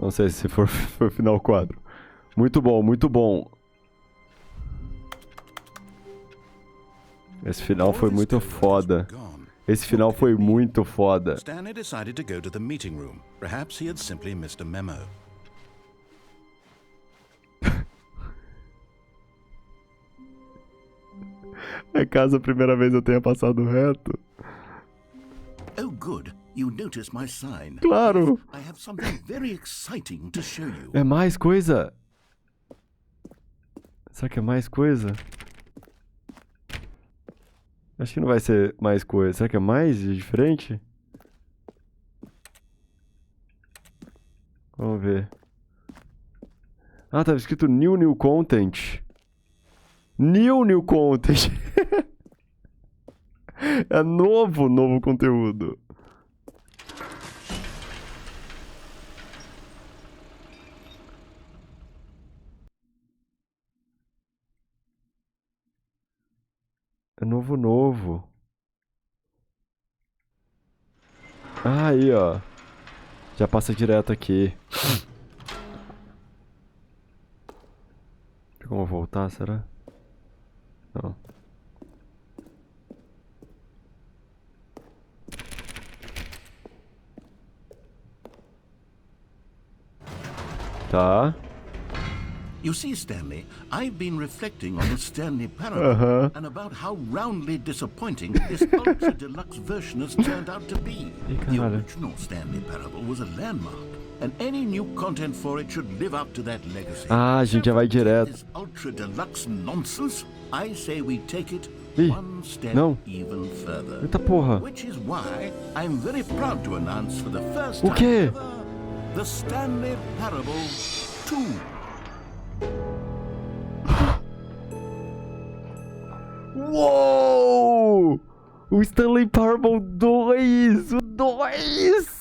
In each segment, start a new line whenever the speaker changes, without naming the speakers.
Não sei se for o final quadro. Muito bom, muito bom. Esse final foi muito foda. Esse final foi muito foda.
Stanley decided to go to the meeting room. Perhaps he had simply missed a memo.
É caso a primeira vez eu tenha passado reto.
Oh, good. You noticed my sign.
Claro.
I have something very exciting to show you.
É mais coisa? Será que é mais coisa? Acho que não vai ser mais coisa. Será que é mais diferente? Vamos ver. Ah, tava escrito new content. New content. É novo conteúdo. É novo. Ah, aí, ó. Já passa direto aqui. Tem como voltar, será? Não. Tá.
You see, Stanley, I've been reflecting on the Stanley Parable and about how roundly disappointing this ultra deluxe version has turned out to be. The original Stanley Parable was a landmark, and any new content for it should live up to that legacy.
Ah, a gente já vai direto.
This ultra deluxe nonsense, I say we take it one step even further.
Eita porra.
Which is why I'm very proud to announce for the first
O quê?
time ever, the Stanley Parable 2.
Uou! O Stanley Parable 2! O 2!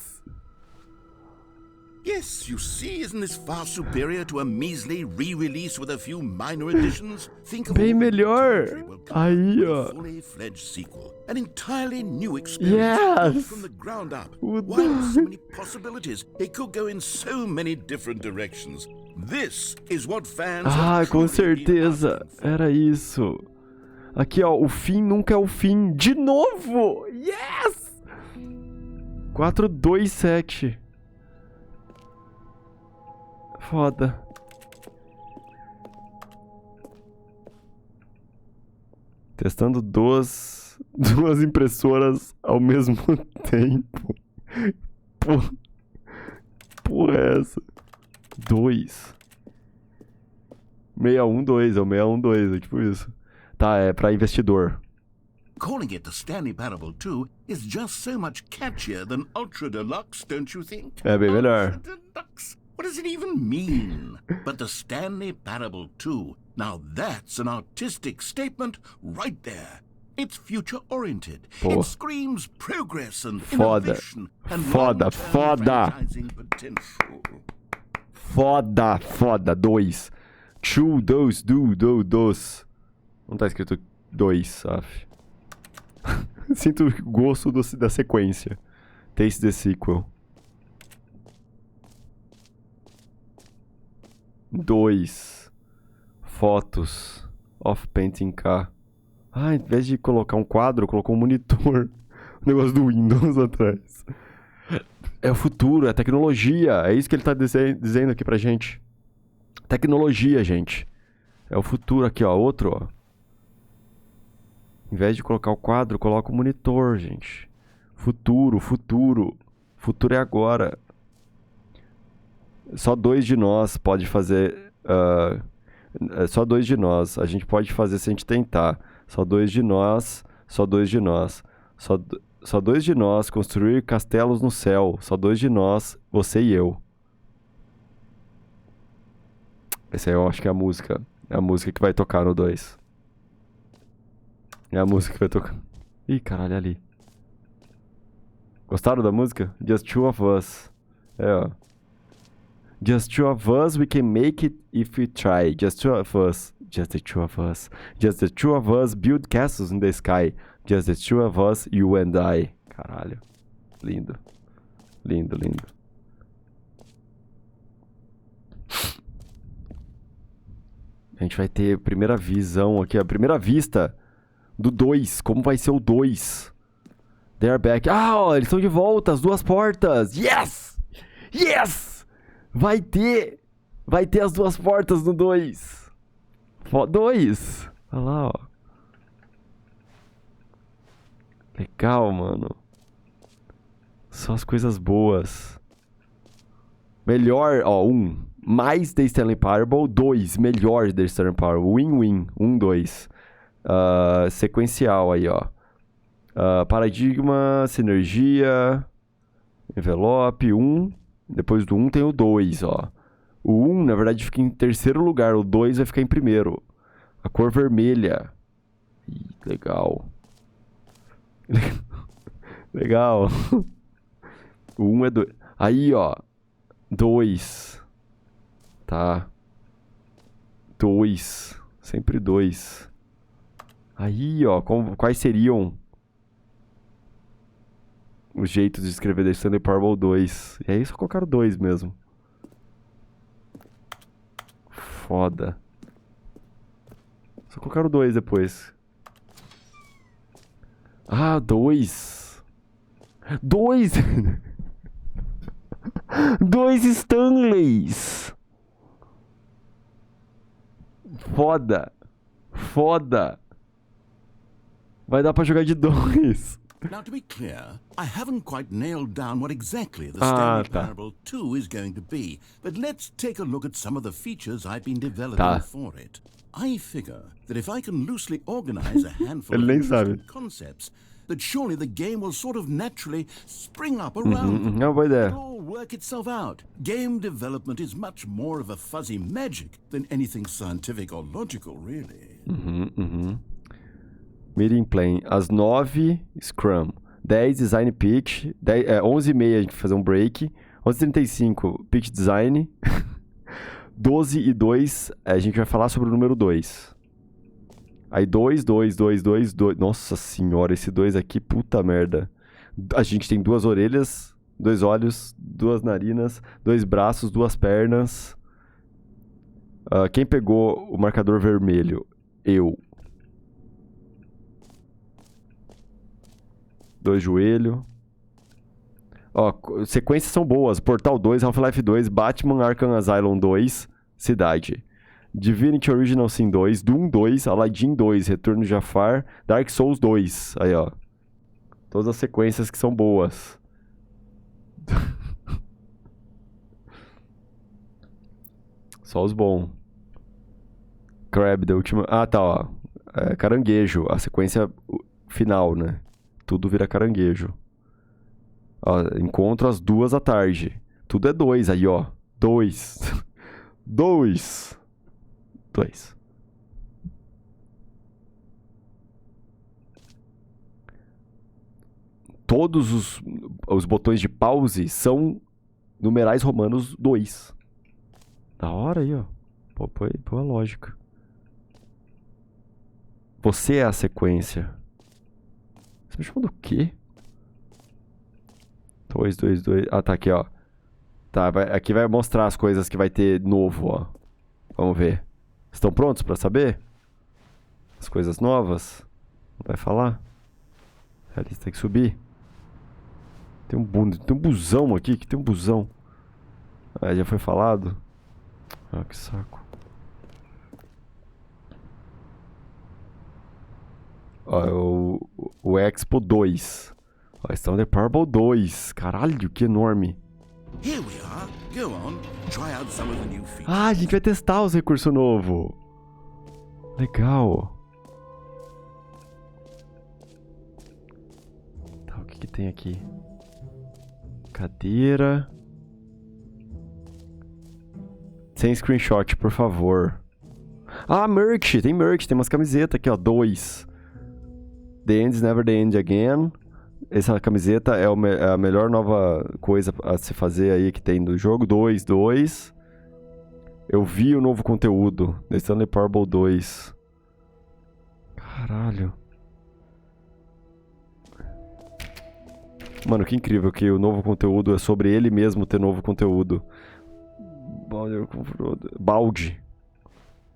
Yes, you see, isn't this far superior to a measly re-release with a few minor additions? Think of
Bem
all the
melhor!
technology will come
Aí,
with
ó.
a fully fledged sequel. An entirely new experience built from the ground up. Wow, so many possibilities. It could go in so many different directions. This is what fans
Ah,
have
com
truly been
certeza.
asking for.
Era isso. Aqui, ó. O fim nunca é o fim. De novo! Yes! 427. Foda. Testando duas impressoras ao mesmo tempo. Porra é essa? 2. 612, é o 612, é tipo isso. Tá, é pra investidor.
Calling it the Stanley Parable 2 is just so much catchier than Ultra Deluxe, don't you think?
É bem melhor.
Ultra Deluxe? What does it even mean? But the Stanley Parable 2, now that's an artistic statement right there. It's future-oriented.
Pô.
It screams progress and
Foda.
innovation and
Foda,
long-term
foda.
franchising potential.
Foda. 2. 2, 2. Não tá escrito 2, sabe? Sinto o gosto da sequência. Taste the sequel. 2. Fotos. Of painting car. Ah, em vez de colocar um quadro, colocou um monitor. O negócio do Windows atrás. É o futuro, é a tecnologia. É isso que ele tá dizendo aqui pra gente. Tecnologia, gente. É o futuro aqui, ó. Outro, ó. Em vez de colocar o quadro, coloca o monitor, gente. Futuro. Futuro é agora. Só 2 de nós pode fazer... só 2 de nós. A gente pode fazer se a gente tentar. Só 2 de nós. Só 2 de nós. Só 2 de nós construir castelos no céu. Só 2 de nós, você e eu. Essa aí eu acho que é a música. É a música que vai tocar no 2. É a música que vai tocar. Ih, caralho, ali. Gostaram da música? Just two of us. É, ó. Just two of us, we can make it if we try. Just two of us. Just the two of us. Just the two of us build castles in the sky. Just the two of us, you and I. Caralho. Lindo. gente vai ter a primeira visão aqui, a primeira vista do 2. Como vai ser o 2? They're back. Ah, ó, eles estão de volta, as duas portas. Yes! Yes! Vai ter as duas portas no 2. 2. Olha lá, ó. Legal, mano. Só as coisas boas. Melhor, ó, 1. Mais The Stanley Parable. 2. Melhor The Stanley Parable. Win-win. 1, 2. Sequencial aí, ó. Paradigma, sinergia, envelope, 1. Depois do 1 tem o 2, ó. O 1, na verdade, fica em terceiro lugar. O 2 vai ficar em primeiro. A cor vermelha. Ih, legal. Legal. O 1 é 2. Aí, ó. 2. Tá. 2. Sempre 2. Aí, ó. Quais seriam os jeitos de escrever The Stanley Parable 2? E aí só colocaram 2 mesmo. Foda. Só colocaram 2 depois. Ah, 2. 2! 2 Stanleys! Foda! Foda! Vai dar pra jogar de 2.
Now, to be clear, I haven't quite nailed down what exactly the Stanley Parable 2 is going to be, but let's take a look at some of the features I've been developing for it. I figure that if I can loosely organize a handful of interesting concepts, that surely the game will sort of naturally spring up around them. It'll all work itself out. Game development is much more of a fuzzy magic than anything scientific or logical, really.
Meeting plan. Às 9, Scrum. 10, Design Pitch. 11h30 a gente vai fazer um break. 11h35, Pitch Design. 12 e 2, a gente vai falar sobre o número 2. Aí 2. Nossa senhora, esse 2 aqui, puta merda. A gente tem 2 orelhas, 2 olhos, 2 narinas, 2 braços, 2 pernas. Quem pegou o marcador vermelho? Eu. 2 joelhos. Ó, sequências são boas. Portal 2, Half-Life 2, Batman Arkham Asylum 2, Cidade. Divinity Original Sin 2, Doom 2, Aladdin 2, Retorno de Jafar, Dark Souls 2. Aí, ó. Todas as sequências que são boas. Só os bons. Crab, da última... Ah, tá, ó. Caranguejo, a sequência final, né? Tudo vira caranguejo. Ó, encontro às 2 da tarde. Tudo é 2 aí, ó. 2. 2. Todos os botões de pause são numerais romanos 2. Da hora aí, ó. Pô, a lógica. Você é a sequência. Você me chamou do quê? 2. Ah, tá aqui, ó. Tá, aqui vai mostrar as coisas que vai ter novo, ó. Vamos ver. Estão prontos pra saber? As coisas novas? Vai falar? A lista tem que subir. Tem um busão aqui, que tem um busão. Ah, já foi falado? Ah, que saco. Ó, o Expo 2. Ó, Stanley Parable 2. Caralho, que enorme.
Here we are. Go on. Try out some of the new features.
Ah, a gente vai testar os recursos novos. Legal. Tá, o que tem aqui? Cadeira. Sem screenshot, por favor. Ah, merch. Tem merch. Tem umas camisetas aqui, ó. 2. The End is Never the End Again. Essa camiseta é a melhor nova coisa a se fazer aí que tem do jogo. 2. Eu vi o novo conteúdo. The Stanley Parable 2. Caralho. Mano, que incrível que o novo conteúdo é sobre ele mesmo ter novo conteúdo. Balde.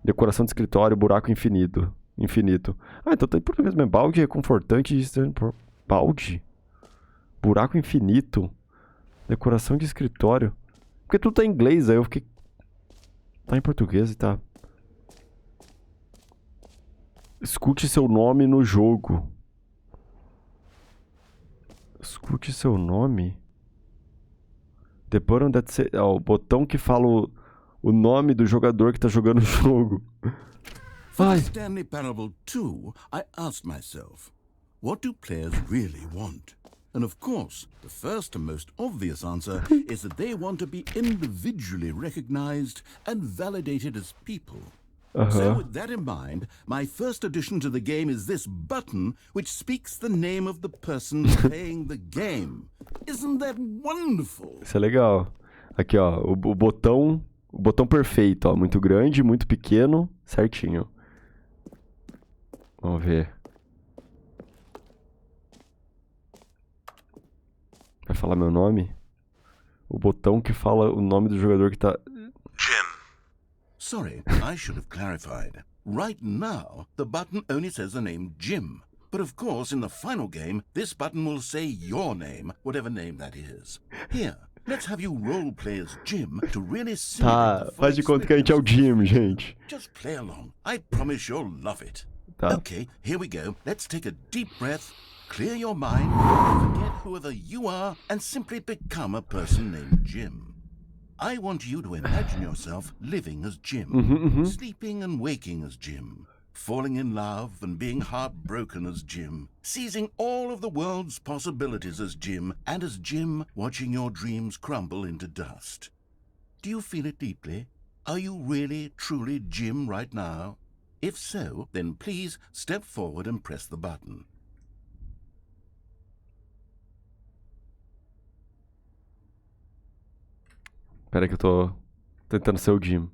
Decoração de escritório, buraco infinito. Infinito. Ah, então tá em português mesmo. Balde reconfortante de balde? Buraco infinito. Decoração de escritório. Porque tudo tá em inglês, aí eu fiquei... Tá em português e tá... Escute seu nome no jogo. Escute seu nome? The button that say... o botão que fala o nome do jogador que tá jogando o jogo.
For the Stanley Parable 2, I asked myself, what do players really want? And of course, the first and most obvious answer is that they want to be individually recognized and validated as people. So with that in mind, my first addition to the game is this button which speaks the name of the person playing the game. Isn't that wonderful?
Isso é legal. Aqui, ó, o botão perfeito, ó, muito grande, muito pequeno, certinho. Vamos ver. Vai falar meu nome? O botão que fala o nome do jogador que tá...
Jim. Sorry, I should have clarified. Right now, the button only says the name Jim. But of course, in the final game, this button will say your name, whatever name that is. Here, let's have you roleplay as Jim to really see.
Tá, faz de conta que a gente é o Jim, gente.
Just play along. I promise you'll love it.
Tá.
Okay, here we go. Let's take a deep breath, clear your mind, forget whoever you are, and simply become a person named Jim. I want you to imagine yourself living as Jim, sleeping and waking as Jim, falling in love and being heartbroken as Jim, seizing all of the world's possibilities as Jim, and as Jim watching your dreams crumble into dust. Do you feel it deeply? Are you really, truly Jim right now? If so, then please step forward and press the button.
Pera aí que eu tô tentando ser o Jim.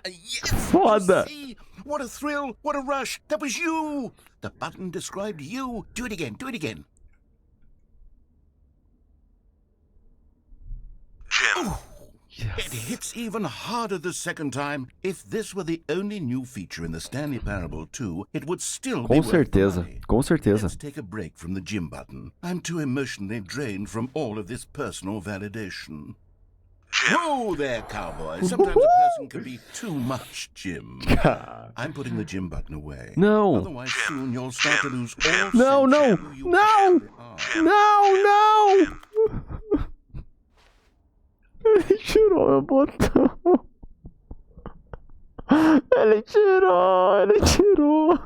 Yes!
Foda!
See? What a thrill! What a rush! That was you! The button described you. Do it again. Do it again. Jim. Ooh,
Yes.
it hits even harder the second time. If this were the only new feature in the Stanley Parable 2, it would still be
Com
worth the
certeza,
money.
com certeza.
Let's take a break from the Jim button. I'm too emotionally drained from all of this personal validation. Whoa there, cowboy. Sometimes a person can be too much, Jim. I'm putting the Jim button away.
Não.
Otherwise, soon you'll start to lose all
Não,
sense
não,
of who you
não,
actually are.
não, não! Ele tirou meu botão. Ele tirou.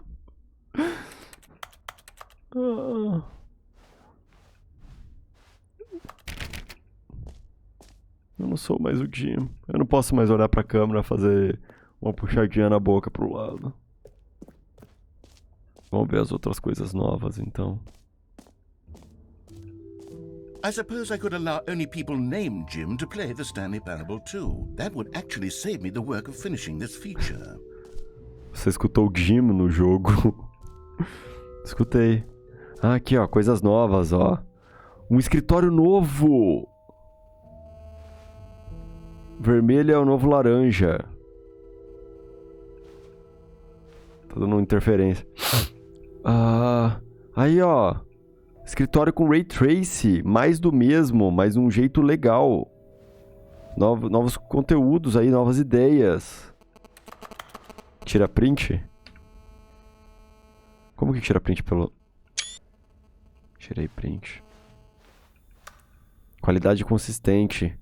Eu não sou mais o Jim. Eu não posso mais olhar pra câmera e fazer uma puxadinha na boca pro lado. Vamos ver as outras coisas novas, então.
I suppose I could allow only people named Jim to play the Stanley Parable 2. That would actually save me the work of finishing this feature.
Você escutou o Jim no jogo? Escutei. Ah, aqui, ó, coisas novas, ó. Um escritório novo! Vermelho é o novo laranja. Tá dando interferência. Aí, ó. Escritório com Ray Trace. Mais do mesmo, mas um jeito legal. Novos conteúdos aí, novas ideias. Tira print? Como que tira print pelo... Tirei print. Qualidade consistente.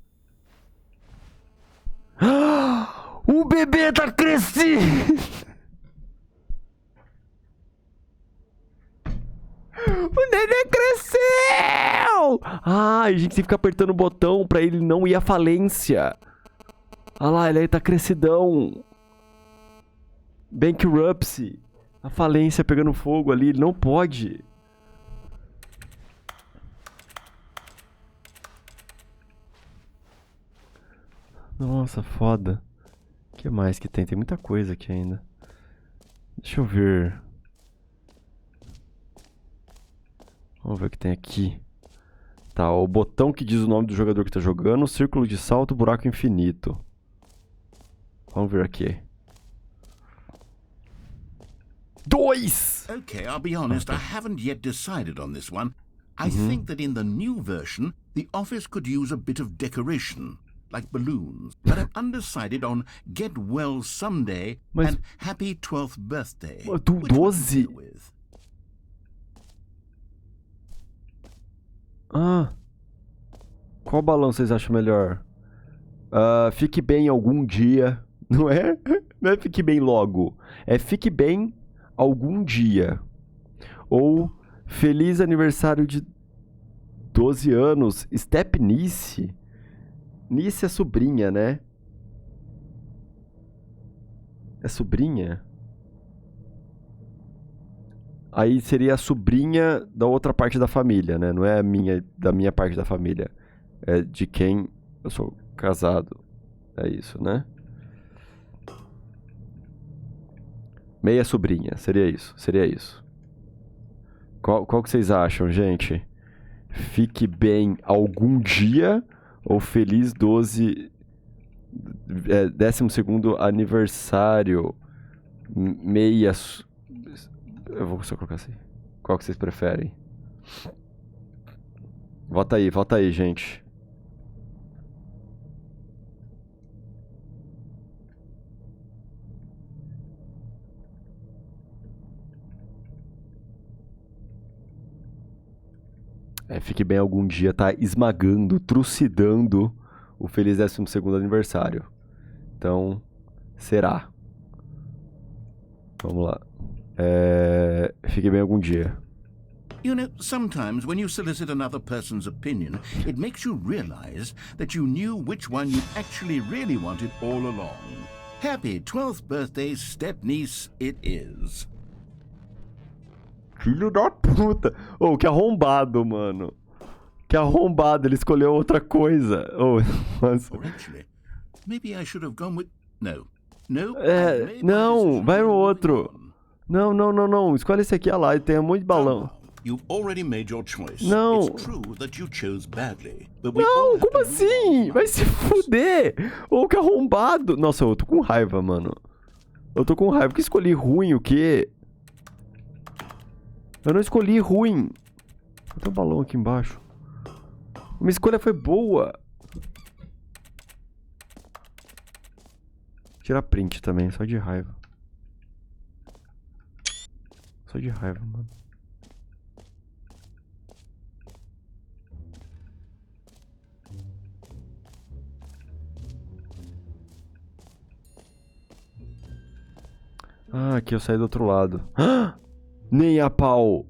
O bebê tá crescendo! O neném cresceu! Ah, a gente tem que ficar apertando o botão pra ele não ir à falência. Ah lá, ele aí tá crescidão. Bankruptcy. A falência pegando fogo ali, ele não pode. Nossa, foda. O que mais que tem? Tem muita coisa aqui ainda. Deixa eu ver. Vamos ver o que tem aqui. Tá, o botão que diz o nome do jogador que tá jogando, círculo de salto, buraco infinito. Vamos ver aqui. 2!
Okay, I'll be honest, I haven't yet decided on this one. I think that in the new version, the office could use a bit of decoration, like balloons. But I'm undecided on Get Well Someday and Happy 12th Birthday.
Do 12? Ah. Qual balão vocês acham melhor? Fique bem algum dia. Não é? Não é fique bem logo. É fique bem algum dia. Ou feliz aniversário de 12 anos. Step Niece. Niece é sobrinha, né? É sobrinha? Aí seria a sobrinha da outra parte da família, né? Não é da minha parte da família. É de quem eu sou casado. É isso, né? Meia sobrinha. Seria isso. Seria isso. Qual que vocês acham, gente? Fique bem algum dia ou feliz 12º aniversário. Meia... Eu vou só colocar assim. Qual que vocês preferem? Vota aí, gente. Fique bem algum dia, tá esmagando, trucidando o feliz 12º aniversário. Então, será. Vamos lá. Fique bem algum dia.
You know, sometimes when you solicit another person's opinion, it makes you realize that you knew which one you actually really wanted all along. Happy 12th birthday, step-niece, it is.
Filho da puta. Oh, que arrombado, mano. Que arrombado, ele escolheu outra coisa. Oh, nossa.
Or actually, maybe I should have gone with... No. No.
Não, vai no outro. Não. Escolhe esse aqui, olha lá, tem um monte de balão.
You've already made your choice.
Não.
It's true that you chose badly, but we
Não, como assim? Vai se fuder. Oh, que arrombado. Nossa, eu tô com raiva, mano. Eu tô com raiva. Porque escolhi ruim, o quê? Eu não escolhi ruim. Tem um balão aqui embaixo. Minha escolha foi boa. Tirar print também, só de raiva. Só de raiva, mano. Ah, aqui eu saí do outro lado. Nem a pau.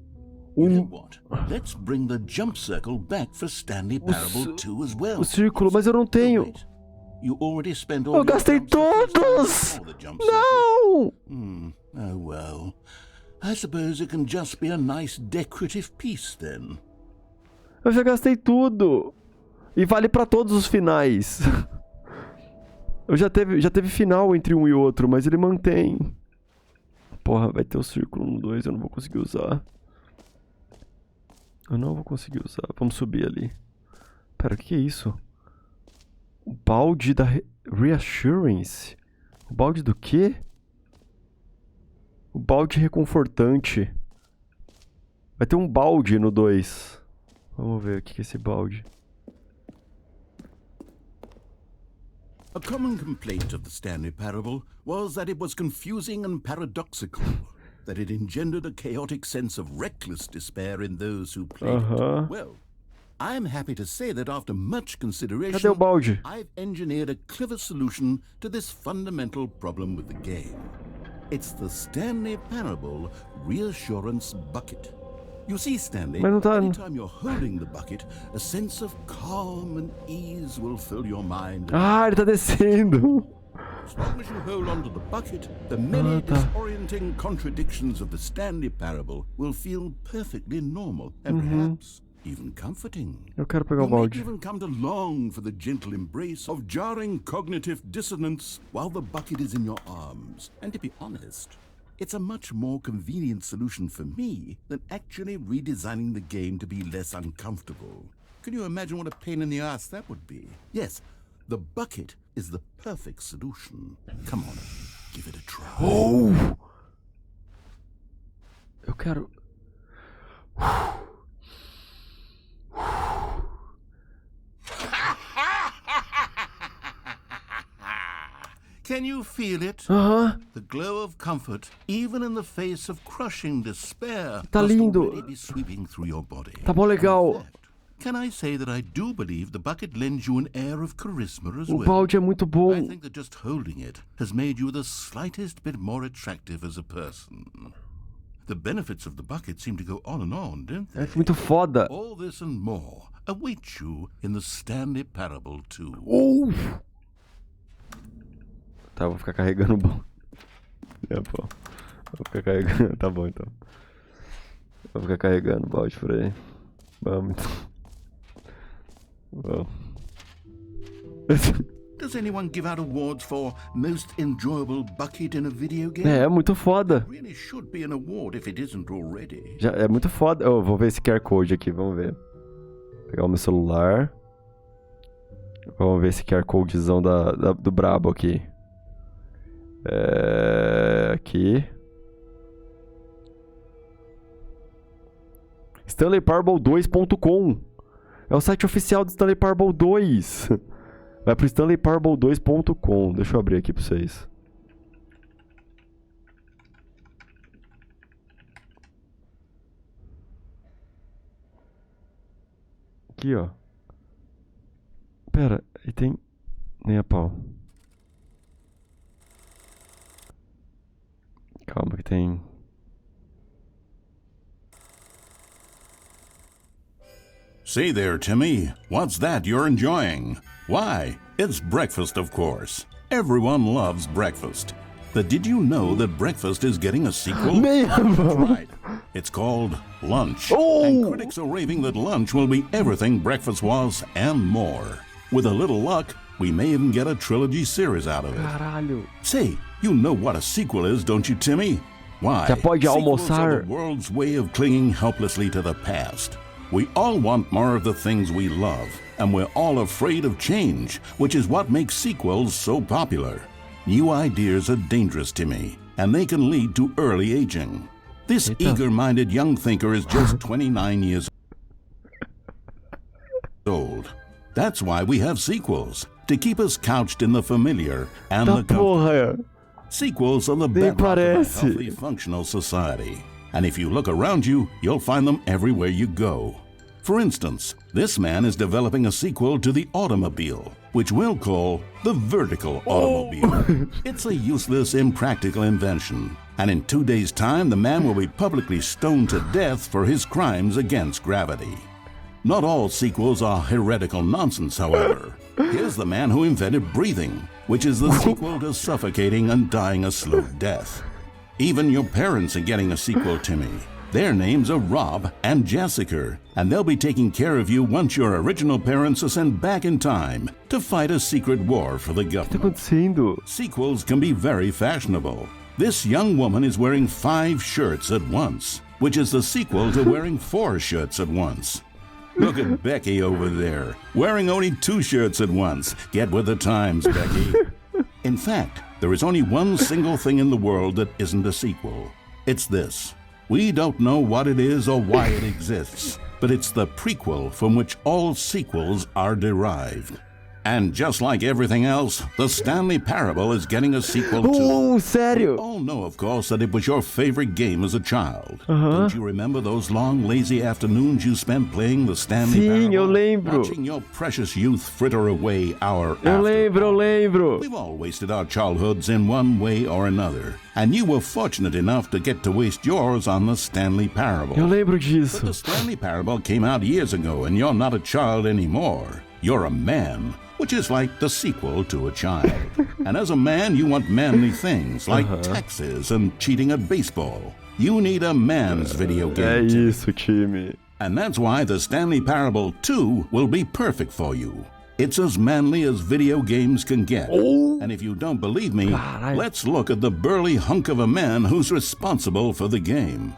You know what? Let's bring the jump circle back for Stanley Parable 2 as well.
O círculo, mas eu não tenho.
You already spent all
Eu gastei todos! Não!
Oh well. I suppose it can just be a nice decorative piece then.
Eu já gastei tudo. E vale pra todos os finais. Eu já teve final entre um e outro, mas ele mantém. Porra, vai ter o círculo no 2, eu não vou conseguir usar. Eu não vou conseguir usar. Vamos subir ali. Pera, o que é isso? O balde da Reassurance? O balde do quê? O balde reconfortante. Vai ter um balde no 2. Vamos ver o que é esse balde.
A common complaint of the Stanley Parable was that it was confusing and paradoxical, that it engendered a chaotic sense of reckless despair in those who played it. Well, I'm happy to say that after much consideration,
Cadê o balde?
I've engineered a clever solution to this fundamental problem with the game. It's the Stanley Parable Reassurance Bucket. You see, Stanley, anytime you're holding the bucket, a sense of calm and ease will fill your mind.
Ah, ele tá descendo.
As long as you hold onto the bucket, the many disorienting contradictions of the Stanley Parable will feel perfectly normal and perhaps even comforting.
Eu quero pegar o balde.
You may even come to long for the gentle embrace of jarring cognitive dissonance while the bucket is in your arms. And to be honest, It's a much more convenient solution for me than actually redesigning the game to be less uncomfortable. Can you imagine what a pain in the ass that would be? Yes, the bucket is the perfect solution. Come on, give it a try.
Oh! Eu quero...
Can you feel it? The glow of comfort, even in the face of crushing despair,
Tá lindo.
must already be sweeping through your body.
Tá bom, legal.
Can I say that I do believe the bucket lends you an air of charisma as
O
well?
balde é muito bom.
I think that just holding it has made you the slightest bit more attractive as a person. The benefits of the bucket seem to go on and on, don't they?
É muito foda.
All this and more await you in the Stanley Parable 2.
Tá, vou ficar carregando o balde. Pô. Vou ficar carregando. Tá bom, então. Vou ficar carregando o balde por aí. Vamos, então. Vamos.
Does anyone give out awards for most enjoyable bucket in a video game?
É muito foda.
It really should be an award if it isn't already.
Já é muito foda. Oh, vou ver esse QR Code aqui, vamos ver. Vou pegar o meu celular. Vamos ver esse QR Codezão do brabo aqui. Aqui. StanleyParable2.com. É o site oficial do Stanley Parable 2. Vai pro StanleyParable2.com. Deixa eu abrir aqui pra vocês. Aqui, ó. Pera, e tem... Nem a pau. Calma que tem...
Say there, Timmy. What's that you're enjoying? Why, it's breakfast, of course. Everyone loves breakfast. But did you know that breakfast is getting a sequel? That's right. It's called Lunch. And critics are raving that Lunch will be everything breakfast was and more. With a little luck, we may even get a trilogy series out of it.
Caralho.
Say, you know what a sequel is, don't you, Timmy? Why?
Já pode
Sequels
almoçar.
are the world's way of clinging helplessly to the past. We all want more of the things we love, and we're all afraid of change, which is what makes sequels so popular. New ideas are dangerous, Timmy, and they can lead to early aging. This eager-minded young thinker is just 29 years old. That's why we have sequels, to keep us couched in the familiar and the comfortable. Sequels are the bedrock of a healthy, functional society. And if you look around you, you'll find them everywhere you go. For instance, this man is developing a sequel to the automobile, which we'll call the vertical automobile. It's a useless, impractical invention. And in 2 days' time, the man will be publicly stoned to death for his crimes against gravity. Not all sequels are heretical nonsense, however. Here's the man who invented breathing, which is the sequel to suffocating and dying a slow death. Even your parents are getting a sequel, Timmy. Their names are Rob and Jessica, and they'll be taking care of you once your original parents are sent back in time to fight a secret war for the government. Sequels can be very fashionable. This young woman is wearing 5 shirts at once, which is the sequel to wearing 4 shirts at once. Look at Becky over there, wearing only 2 shirts at once. Get with the times, Becky. In fact, there is only one single thing in the world that isn't a sequel. It's this. We don't know what it is or why it exists, but it's the prequel from which all sequels are derived. And just like everything else, the Stanley Parable is getting a sequel too.
Oh, sério?
We all know, of course, that it was your favorite game as a child. Don't you remember those long, lazy afternoons you spent playing the Stanley Parable?
Sim, eu lembro.
Watching your precious youth fritter away hour after
Eu lembro.
We've all wasted our childhoods in one way or another. And you were fortunate enough to get to waste yours on the Stanley Parable.
Eu lembro disso.
But the Stanley Parable came out years ago, and you're not a child anymore. You're a man, which is like the sequel to a child. And as a man, you want manly things like taxes and cheating at baseball. You need a man's video game.
É isso, time.
And that's why the Stanley Parable 2 will be perfect for you. It's as manly as video games can get.
Oh.
And if you don't believe me,
Caralho.
let's look at the burly hunk of a man who's responsible for the game.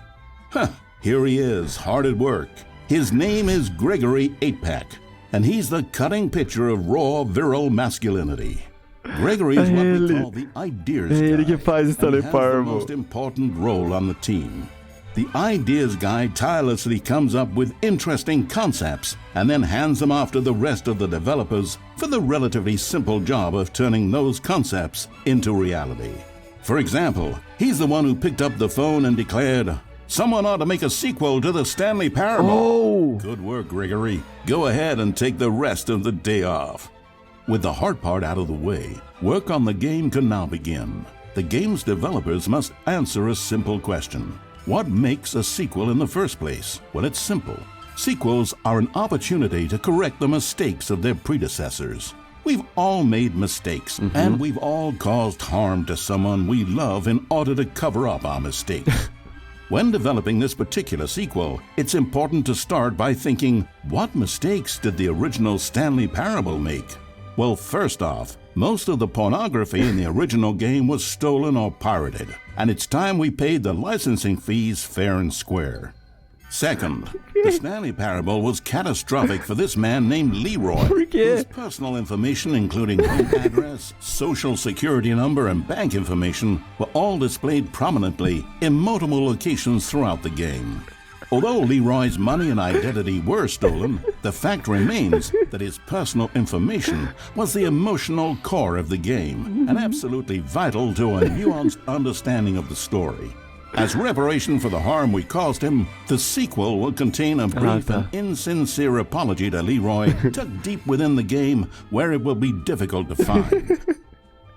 Here he is, hard at work. His name is Gregory 8-Pack, and he's the cutting picture of raw, virile masculinity. Gregory is what we call the ideas guy,
ele que faz
and he
Stanley
has the
Parable.
most important role on the team. The ideas guy tirelessly comes up with interesting concepts and then hands them off to the rest of the developers for the relatively simple job of turning those concepts into reality. For example, he's the one who picked up the phone and declared, "Someone ought to make a sequel to the Stanley Parable."
Oh.
Good work, Gregory. Go ahead and take the rest of the day off. With the hard part out of the way, work on the game can now begin. The game's developers must answer a simple question. What makes a sequel in the first place? Well, it's simple. Sequels are an opportunity to correct the mistakes of their predecessors. We've all made mistakes, and we've all caused harm to someone we love in order to cover up our mistakes. When developing this particular sequel, it's important to start by thinking, what mistakes did the original Stanley Parable make? Well, first off, most of the pornography in the original game was stolen or pirated, and it's time we paid the licensing fees fair and square. Second, the Stanley Parable was catastrophic for this man named Leroy, whose personal information, including home address, social security number, and bank information, were all displayed prominently in multiple locations throughout the game. Although Leroy's money and identity were stolen, the fact remains that his personal information was the emotional core of the game and absolutely vital to a nuanced understanding of the story. As reparation for the harm we caused him, the sequel will contain a brief and insincere apology to Leroy tucked deep within the game where it will be difficult to find.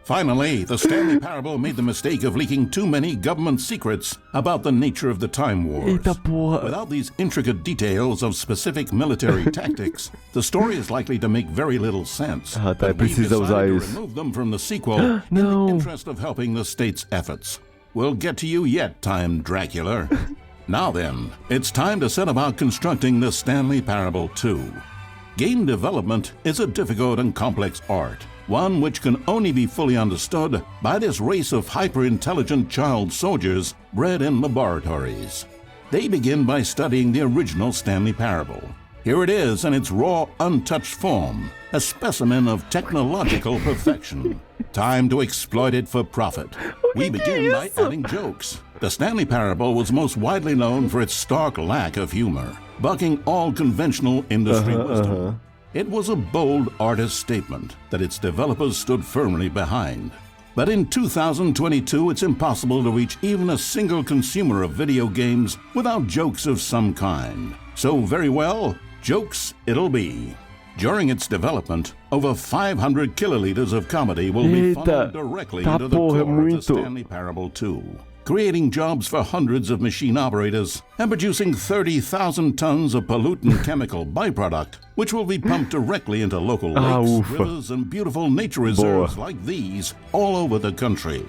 Finally, the Stanley Parable made the mistake of leaking too many government secrets about the nature of the Time Wars.
Eita porra.
Without these intricate details of specific military tactics, the story is likely to make very little sense.
Ah, tá,
But we've
precisa usar
decided to
isso.
remove them from the sequel in the interest of helping the state's efforts. We'll get to you yet, Time Dracula. Now then, it's time to set about constructing the Stanley Parable 2. Game development is a difficult and complex art, one which can only be fully understood by this race of hyper-intelligent child soldiers bred in laboratories. They begin by studying the original Stanley Parable. Here it is in its raw, untouched form, a specimen of technological perfection. Time to exploit it for profit. We begin by adding jokes. The Stanley Parable was most widely known for its stark lack of humor, bucking all conventional industry wisdom. It was a bold artist statement that its developers stood firmly behind. But in 2022, it's impossible to reach even a single consumer of video games without jokes of some kind. So very well, jokes it'll be. During its development, over 500 kiloliters of comedy will be funneled directly into the core of the Stanley Parable 2, creating jobs for hundreds of machine operators and producing 30,000 tons of pollutant chemical byproduct, which will be pumped directly into local lakes, rivers, and beautiful nature reserves like these all over the country.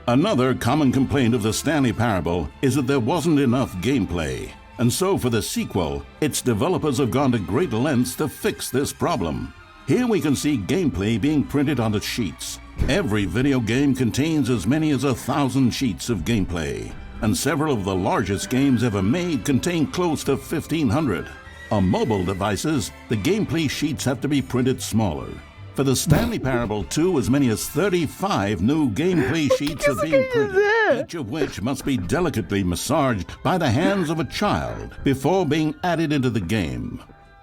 Another common complaint of the Stanley Parable is that there wasn't enough gameplay. And so for the sequel, its developers have gone to great lengths to fix this problem. Here we can see gameplay being printed onto sheets. Every video game contains as many as 1,000 sheets of gameplay, and several of the largest games ever made contain close to 1,500. On mobile devices, the gameplay sheets have to be printed smaller. For the Stanley Parable 2, as many as 35 new gameplay sheets are being printed, each of which must be delicately massaged by the hands of a child before being added into the game.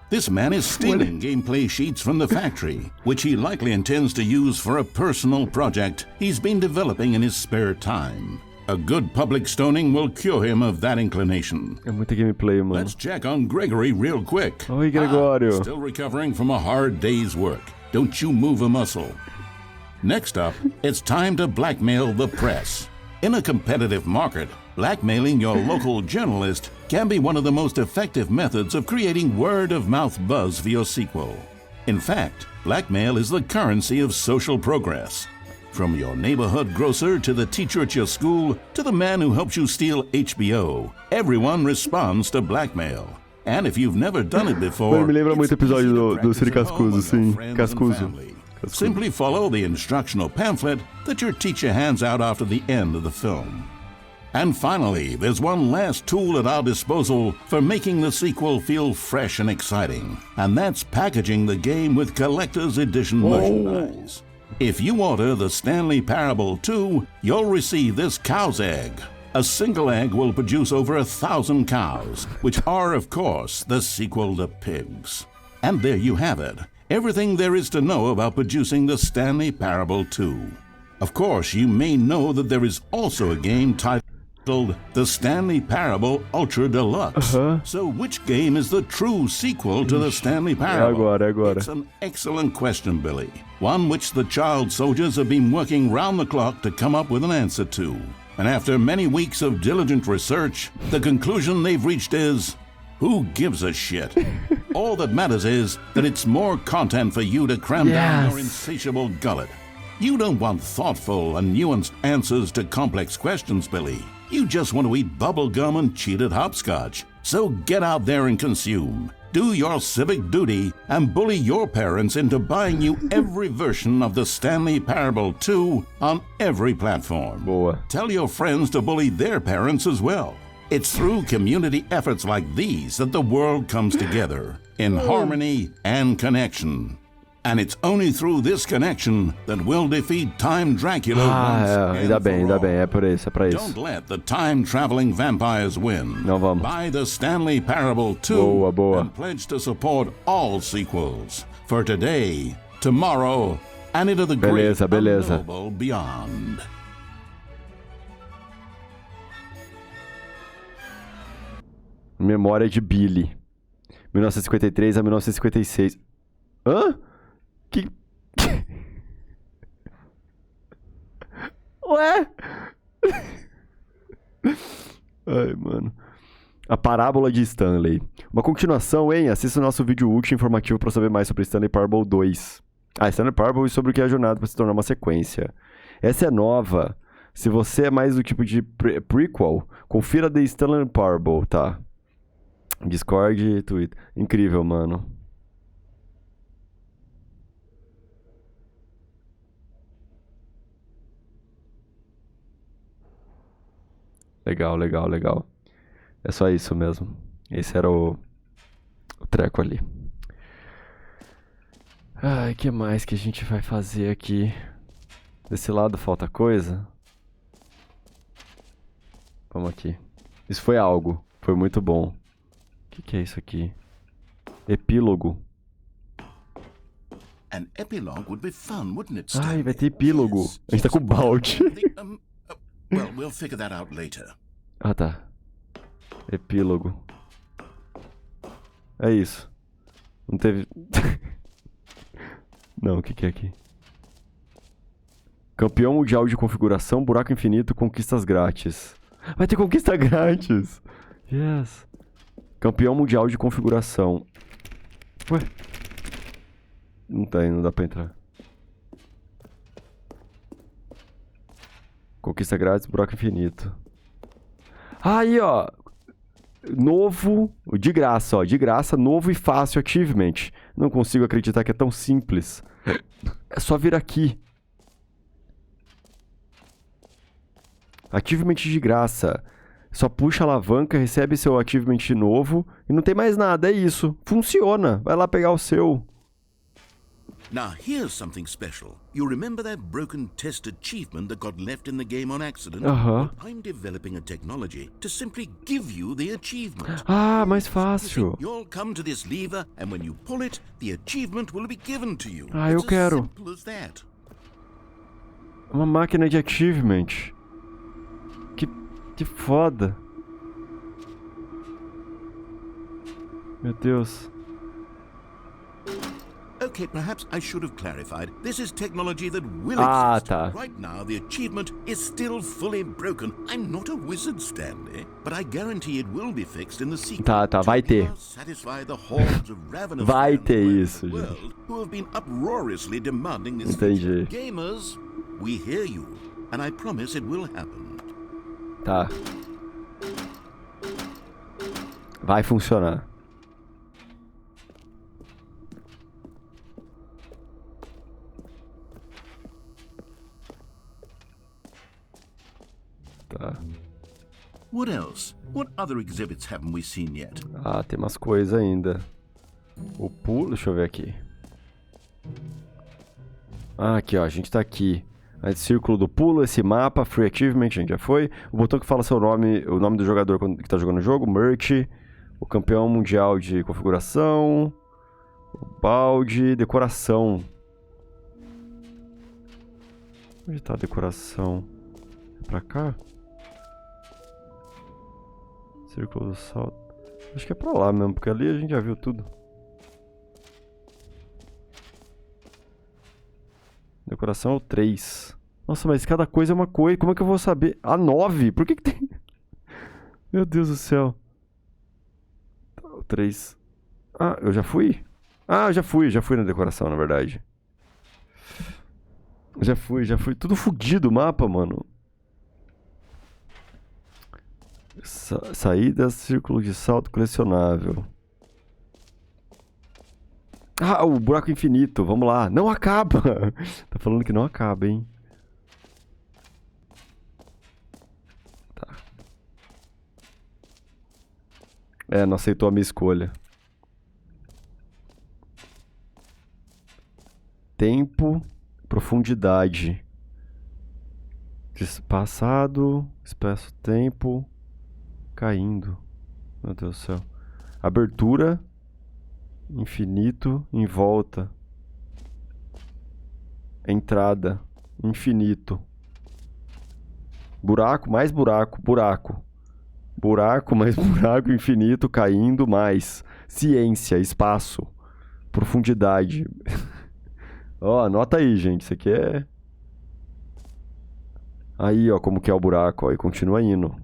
This man is stealing gameplay sheets from the factory, which he likely intends to use for a personal project he's been developing in his spare time. A good public stoning will cure him of that inclination.
É muita gameplay, mano.
Let's check on Gregory real quick.
Oi, Gregório.
Still recovering from a hard day's work. Don't you move a muscle. Next up, it's time to blackmail the press. In a competitive market, blackmailing your local journalist can be one of the most effective methods of creating word-of-mouth buzz for your sequel. In fact, blackmail is the currency of social progress. From your neighborhood grocer to the teacher at your school to the man who helps you steal HBO, everyone responds to blackmail. And if you've never done it before,
Mano, me lembra muito o episódio do Siri Cascuso, sim. Cascuso.
Simply follow the instructional pamphlet that your teacher hands out after the end of the film. And finally, there's one last tool at our disposal for making the sequel feel fresh and exciting, and that's packaging the game with collector's edition merchandise. If you order the Stanley Parable 2, you'll receive this cow's egg. A single egg will produce over 1,000 cows, which are, of course, the sequel to pigs. And there you have it. Everything there is to know about producing the Stanley Parable 2. Of course, you may know that there is also a game titled The Stanley Parable Ultra Deluxe. So which game is the true sequel to the Stanley Parable?
Agora.
It's an excellent question, Billy. One which the child soldiers have been working round the clock to come up with an answer to. And after many weeks of diligent research, the conclusion they've reached is, who gives a shit? All that matters is that it's more content for you to cram down your insatiable gullet. You don't want thoughtful and nuanced answers to complex questions, Billy. You just want to eat bubble gum and cheat at hopscotch. So get out there and consume. Do your civic duty and bully your parents into buying you every version of the Stanley Parable 2 on every platform.
Boa.
Tell your friends to bully their parents as well. It's through community efforts like these that the world comes together in harmony and connection. And it's only through this connection that we'll defeat Time Dracula once
ainda bem, é pra isso.
Don't let the time-traveling vampires win.
Não vamos.
Buy the Stanley Parable 2
Boa.
and pledge to support all sequels. For today, tomorrow, and into the great unknowable beyond.
Memória de Billy. 1953 a 1956. Hã? Que... Ué? Ai, mano. A Parábola de Stanley. Uma continuação, hein? Assista o nosso vídeo útil informativo para saber mais sobre Stanley Parable 2. Stanley Parable e sobre o que é a jornada para se tornar uma sequência. Essa é nova. Se você é mais do tipo de prequel, confira The Stanley Parable, tá? Discord e Twitter. Incrível, mano. Legal. É só isso mesmo. Esse era o treco ali. Ai, que mais que a gente vai fazer aqui? Desse lado falta coisa? Vamos aqui. Isso foi algo. Foi muito bom. O que é isso aqui? Epílogo.
An epilogue would be fun, wouldn't it, Stanley?
Ai, vai ter epílogo. A gente tá com o balde.
Well, we'll figure that out later.
Ah, tá. Epílogo. É isso. Não teve... Não, o que é aqui? Campeão mundial de configuração, buraco infinito, conquistas grátis. Vai ter conquista grátis! Yes! Campeão mundial de configuração. Ué? Não tem, não dá pra entrar. Conquista grátis, buraco infinito. Aí, ó. Novo, de graça, ó. De graça, novo e fácil achievement. Não consigo acreditar que é tão simples. É só vir aqui. Achievement de graça. Só puxa a alavanca, recebe seu achievement novo e não tem mais nada, é isso. Funciona. Vai lá pegar o seu.
Now here's something special. You remember that broken test achievement that got left in the game on accident? Well, I'm developing a technology to simply give you the achievement.
Ah, mais fácil.
You'll come to this lever and when you pull it, the achievement will be given to you.
Ah, eu quero.
As simple as that.
Uma máquina de achievement. Que foda. Meu Deus.
Okay, perhaps I should have clarified. This is technology that will exist.
Tá.
Right now, the achievement is still fully broken. I'm not a wizard, Stanley, but I guarantee it will be fixed in the sequel.
Tá, vai ter.
Satisfy the hordes of ravenous
vai
fans
ter
around
isso,
the
gente.
world who have been uproariously demanding this
Entendi.
feature. Gamers, we hear you, and I promise it will happen.
Tá. Vai funcionar. Tá.
What else? What other exhibits haven't we seen yet?
Ah, tem umas coisas ainda. O pulo, deixa eu ver aqui. Ah, aqui, ó, a gente tá aqui. Aí, círculo do pulo, esse mapa, Free Achievement, a gente já foi. O botão que fala seu nome, o nome do jogador que tá jogando o jogo, Merch. O campeão mundial de configuração. O balde, decoração. Onde tá a decoração? É pra cá? Círculo do salto. Acho que é pra lá mesmo, porque ali a gente já viu tudo. Decoração é o 3. Nossa, mas cada coisa é uma coisa. Como é que eu vou saber? A 9? Por que que tem... Meu Deus do céu. O 3. Ah, eu já fui? Ah, eu já fui na decoração, na verdade. Já fui. Tudo fudido o mapa, mano. Saída, círculo de salto colecionável. Ah, o buraco infinito, vamos lá. Não acaba! Tá falando que não acaba, hein? Tá. É, não aceitou a minha escolha. Tempo, profundidade. Passado, espaço-tempo, caindo. Meu Deus do céu. Abertura, infinito, em volta. Entrada, infinito. Buraco, mais buraco, buraco. Buraco, mais buraco, infinito, caindo, mais. Ciência, espaço, profundidade. Ó, anota aí, gente. Isso aqui é... Aí, ó, como que é o buraco, ó, e continua indo.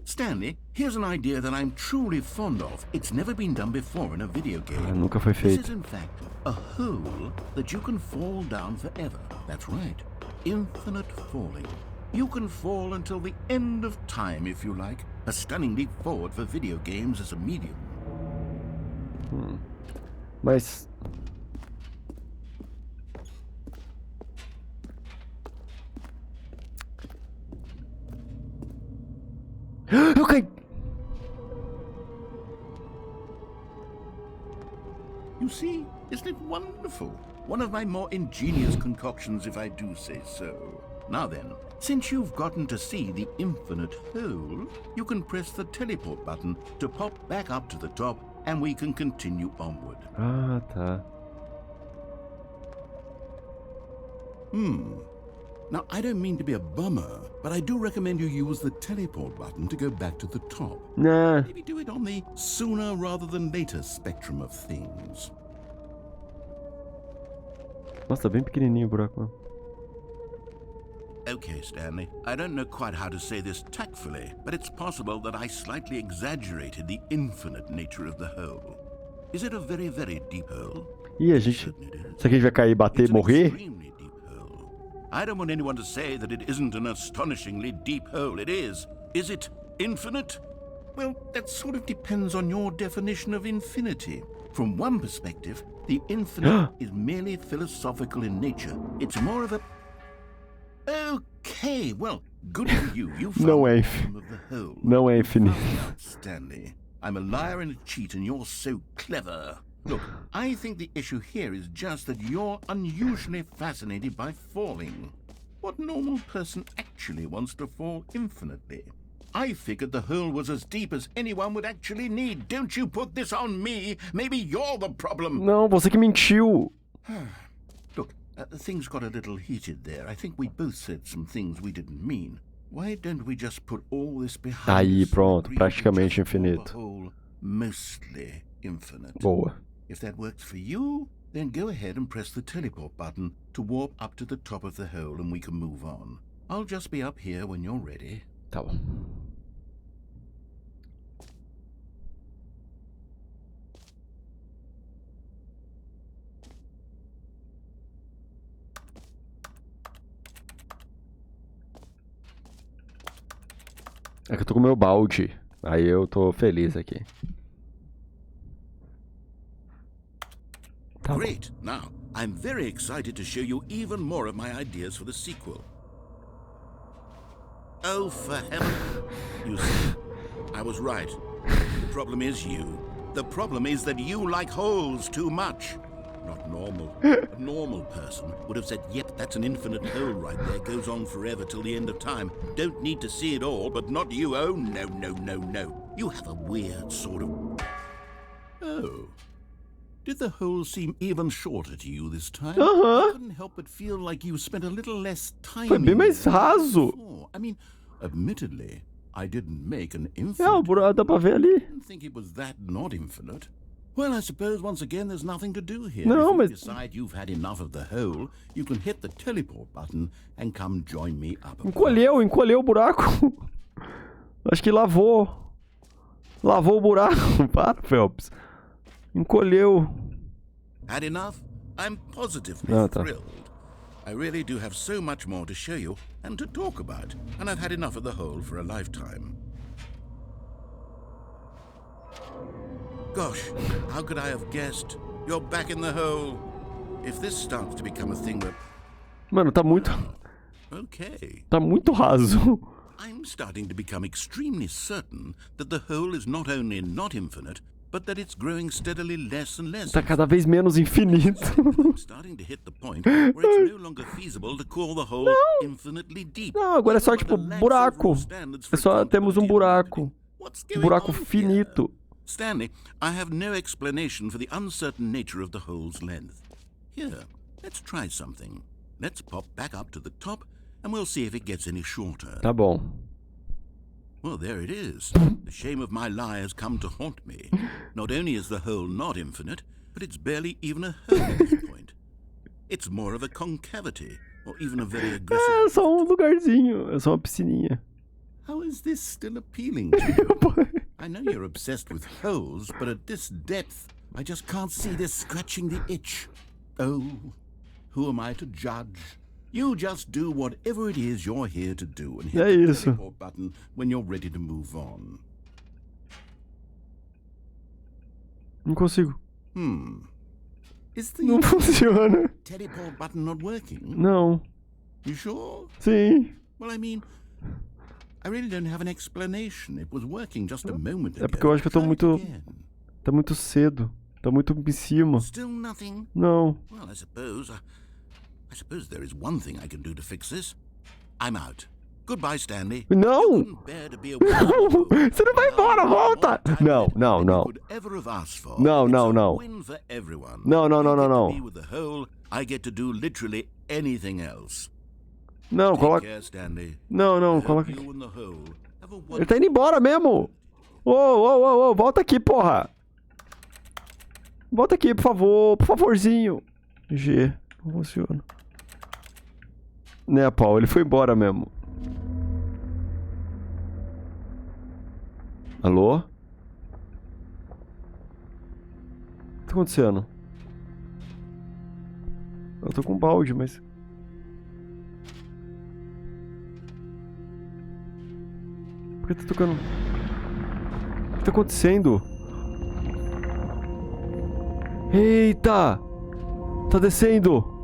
Stanley, here's an idea that I'm truly fond of. It's never been done before in a video game.
Nunca foi
This
feito.
is in fact a hole that you can fall down forever. That's right. Infinite falling. You can fall until the end of time if you like. A stunning leap forward for video games as a medium.
Mas... Eu caí!
You see, isn't it wonderful? One of my more ingenious concoctions, if I do say so. Now then, since you've gotten to see the infinite hole, you can press the teleport button to pop back up to the top, and we can continue onward.
Ah, tá.
Now, I don't mean to be a bummer, but I do recommend you use the teleport button to go back to the top.
Nah.
Maybe do it on the sooner rather than later spectrum of things.
Nossa, tá bem pequenininho o buraco, mano.
Okay, Stanley, I don't know quite how to say this tactfully, but it's possible that I slightly exaggerated the infinite nature of the hole. Is it a very, very deep hole?
Ih, a gente... Será que a gente vai cair, bater
It's
e
an
morrer?
extremely deep hole. I don't want anyone to say that it isn't an astonishingly deep hole. It is. Is it infinite? Well, that sort of depends on your definition of infinity. From one perspective, the infinite is merely philosophical in nature. It's more of a... Okay, well, good for you. You found
Não
the
é
bottom of the hole.
Não é infinito.
Found out, Stanley. I'm a liar and a cheat, and you're so clever. Look, I think the issue here is just that you're unusually fascinated by falling. What normal person actually wants to fall infinitely? I figured the hole was as deep as anyone would actually need. Don't you put this on me. Maybe you're the problem.
Não, você que mentiu.
Look, things got a little heated there. I think we both said some things we didn't mean. Why don't we just put all this behind
Aí,
us and
pronto,
agree to
praticamente
just call the
infinito.
hole mostly infinite?
Boa.
If that works for you, then go ahead and press the teleport button to warp up to the top of the hole and we can move on. I'll just be up here when you're ready.
Tá bom. É que eu tô com o meu balde. Aí eu tô feliz aqui. Tá bom.
Great. Now, I'm very excited to show you even more of my ideas for the sequel. Oh, for heaven. You see, I was right. The problem is you. The problem is that you like holes too much. Not normal. A normal person would have said, yep, that's an infinite hole right there. Goes on forever till the end of time. Don't need to see it all, but not you. Oh, no, no, no, no. You have a weird sort of... Oh. Did the hole seem even shorter to you this time? I couldn't help but feel like you spent a little less time.
Foi bem mais raso.
I mean, admittedly, I didn't make an infinite.
Dá pra ver ali.
I didn't think it was that not infinite. Well, I suppose once again there's nothing to do here.
Não,
if you
mas...
decide you've had enough of the hole, you can hit the teleport button and come join me up above.
Encolheu o buraco. Acho que lavou. Lavou o buraco. Para, Felps. Encolheu.
Had enough? I'm positively thrilled. I really do have so much more to show you and to talk about, and I've had enough of the hole for a lifetime. Gosh, how could I have guessed? You're back in the hole. If this starts to become a thing that...
Mano, tá muito...
Okay.
Tá muito raso.
I'm starting to become extremely certain that the hole is not only not infinite, but that it's growing steadily less and less.
Tá cada vez menos infinito.
I'm starting to hit the point where it's no longer feasible to call the hole infinitely deep.
Não, agora é só tipo buraco. É só temos um buraco. Buraco finito.
Stanley, I have no explanation for the uncertain nature of the hole's length. Here, let's try something. Let's pop back up to the top, and we'll see if it gets any shorter.
Tá bom.
Well, there it is. The shame of my lie has come to haunt me. Not only is the hole not infinite, but it's barely even a hole at this point. It's more of a concavity, or even a very aggressive...
É só um lugarzinho, é só uma piscininha.
How is this still appealing to you? I know you're obsessed with holes, but at this depth, I just can't see this scratching the itch. Oh, who am I to judge? You just do whatever it is you're here to do and hit the teleport button when you're ready to move on.
Não consigo.
Is the
Não funciona.
teleport button not working?
Não.
You sure?
Sim.
Well, I mean, I really don't have an explanation. It was working just a moment ago.
É porque eu acho que eu tô muito... Tá muito cedo. Tá muito em cima.
Still nothing?
Não.
Well, I suppose there is one thing I can do to fix this. I'm out. Goodbye, Stanley.
Não! Não! Você não vai embora, volta! Não, não, não. Não, não, não. Não, não, não, não, não.
I get to do literally anything else.
Não, coloca... Não, não, coloca aqui. Ele tá indo embora mesmo. Ô, volta aqui, porra. Volta aqui, por favor, por favorzinho. G, não funciona. Né, Paulo, ele foi embora mesmo. Alô? O que tá acontecendo? Eu tô com um balde, mas... Por que tá tocando? O que tá acontecendo? Eita! Tá descendo!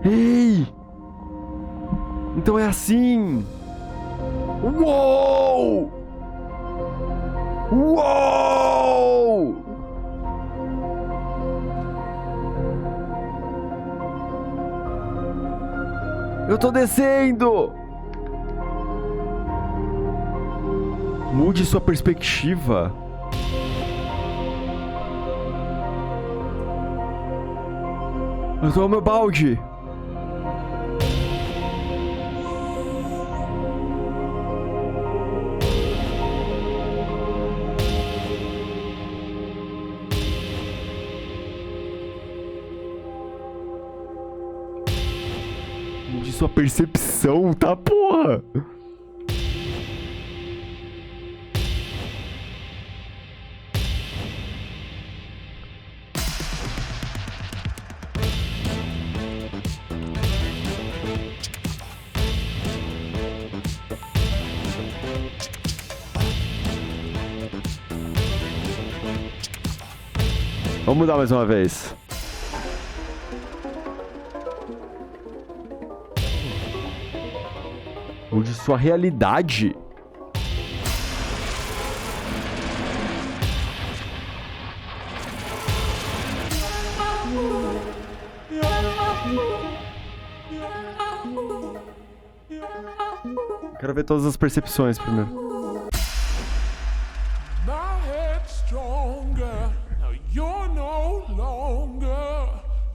Ei! Então é assim! Uou! Uou! Eu tô descendo! Mude sua perspectiva. Eu tô no meu balde. Mude sua percepção, tá, porra? Vamos mudar mais uma vez. Mude sua realidade. Quero ver todas as percepções primeiro.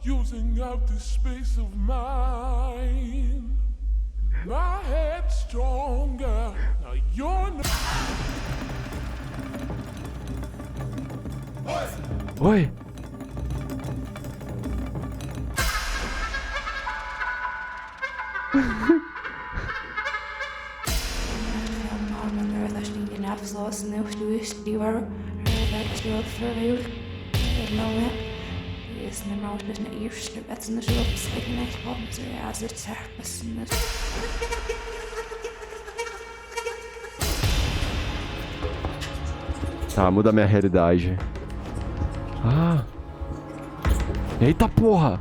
Using up the space of mine. My head's stronger. Now you're not. Oi. Tá, muda a minha realidade. Ah. Eita porra.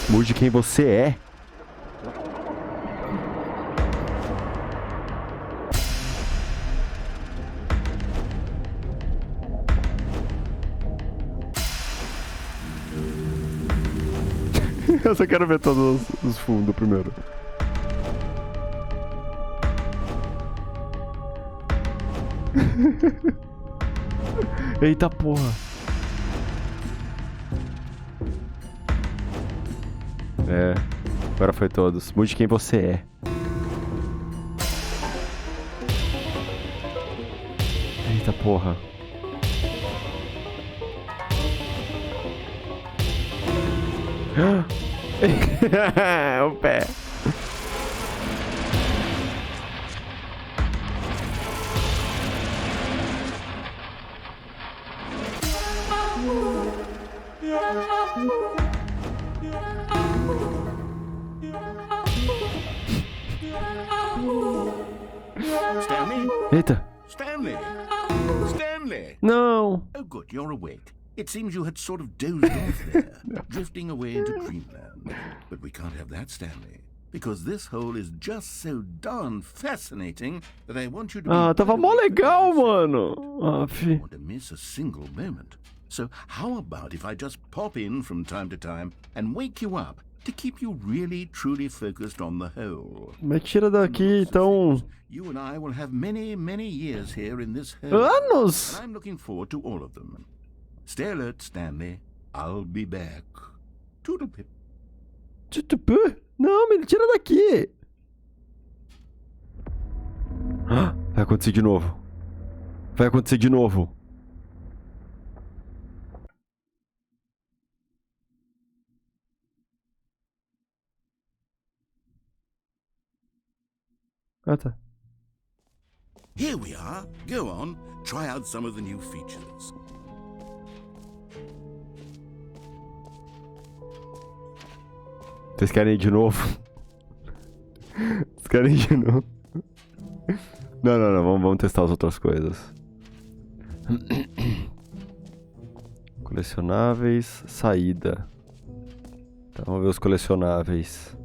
Mude quem você é. Eu só quero ver todos os fundos primeiro. Eita porra. É, agora foi todos. Mude quem você é. Eita porra. O pé.
Stanley?
Eita.
Stanley! Stanley!
Não.
Oh, good, you're awake. It seems you had sort of dozed off there, drifting away into dreamland. But we can't have that, Stanley. Because this hole is just so darn fascinating that I want you to be
tava mó legal, mano.
I don't want to miss a single moment. So how about if I just pop in from time to time and wake you up to keep you really truly focused on the hole?
Mas tira daqui, então.
You and I will have many, many years here in this hole.
Anos!
And I'm looking forward to all of them. Stay alert, Stanley. I'll be back. Toodlepip.
Não, me tira daqui. Vai acontecer de novo. Vai acontecer de novo. Ah, tá.
Here we are. Go on. Try out some of the new features.
Vocês querem ir de novo? Vocês querem ir de novo? Não. Vamos testar as outras coisas. Colecionáveis, saída. Tá, vamos ver os colecionáveis.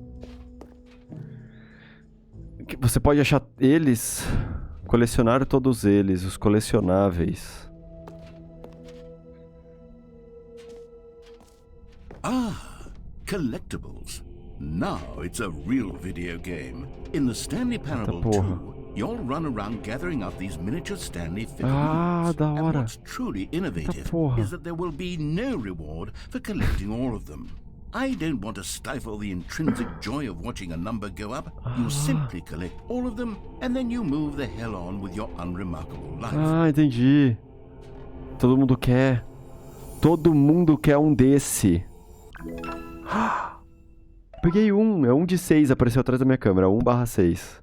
Você pode achar eles, colecionar todos eles, os colecionáveis.
Collectibles. Now it's a real video game. In the Stanley Parable 2, you'll run around gathering up these miniature Stanley figurines.
Da hora.
And what's truly innovative is that there will be no reward for collecting all of them. I don't want to stifle the intrinsic joy of watching a number go up. You simply collect all of them, and then you move the hell on with your unremarkable life.
Entendi. Todo mundo quer. Todo mundo quer um desse. Peguei um. É um de 6. Apareceu atrás da minha câmera. 1/6.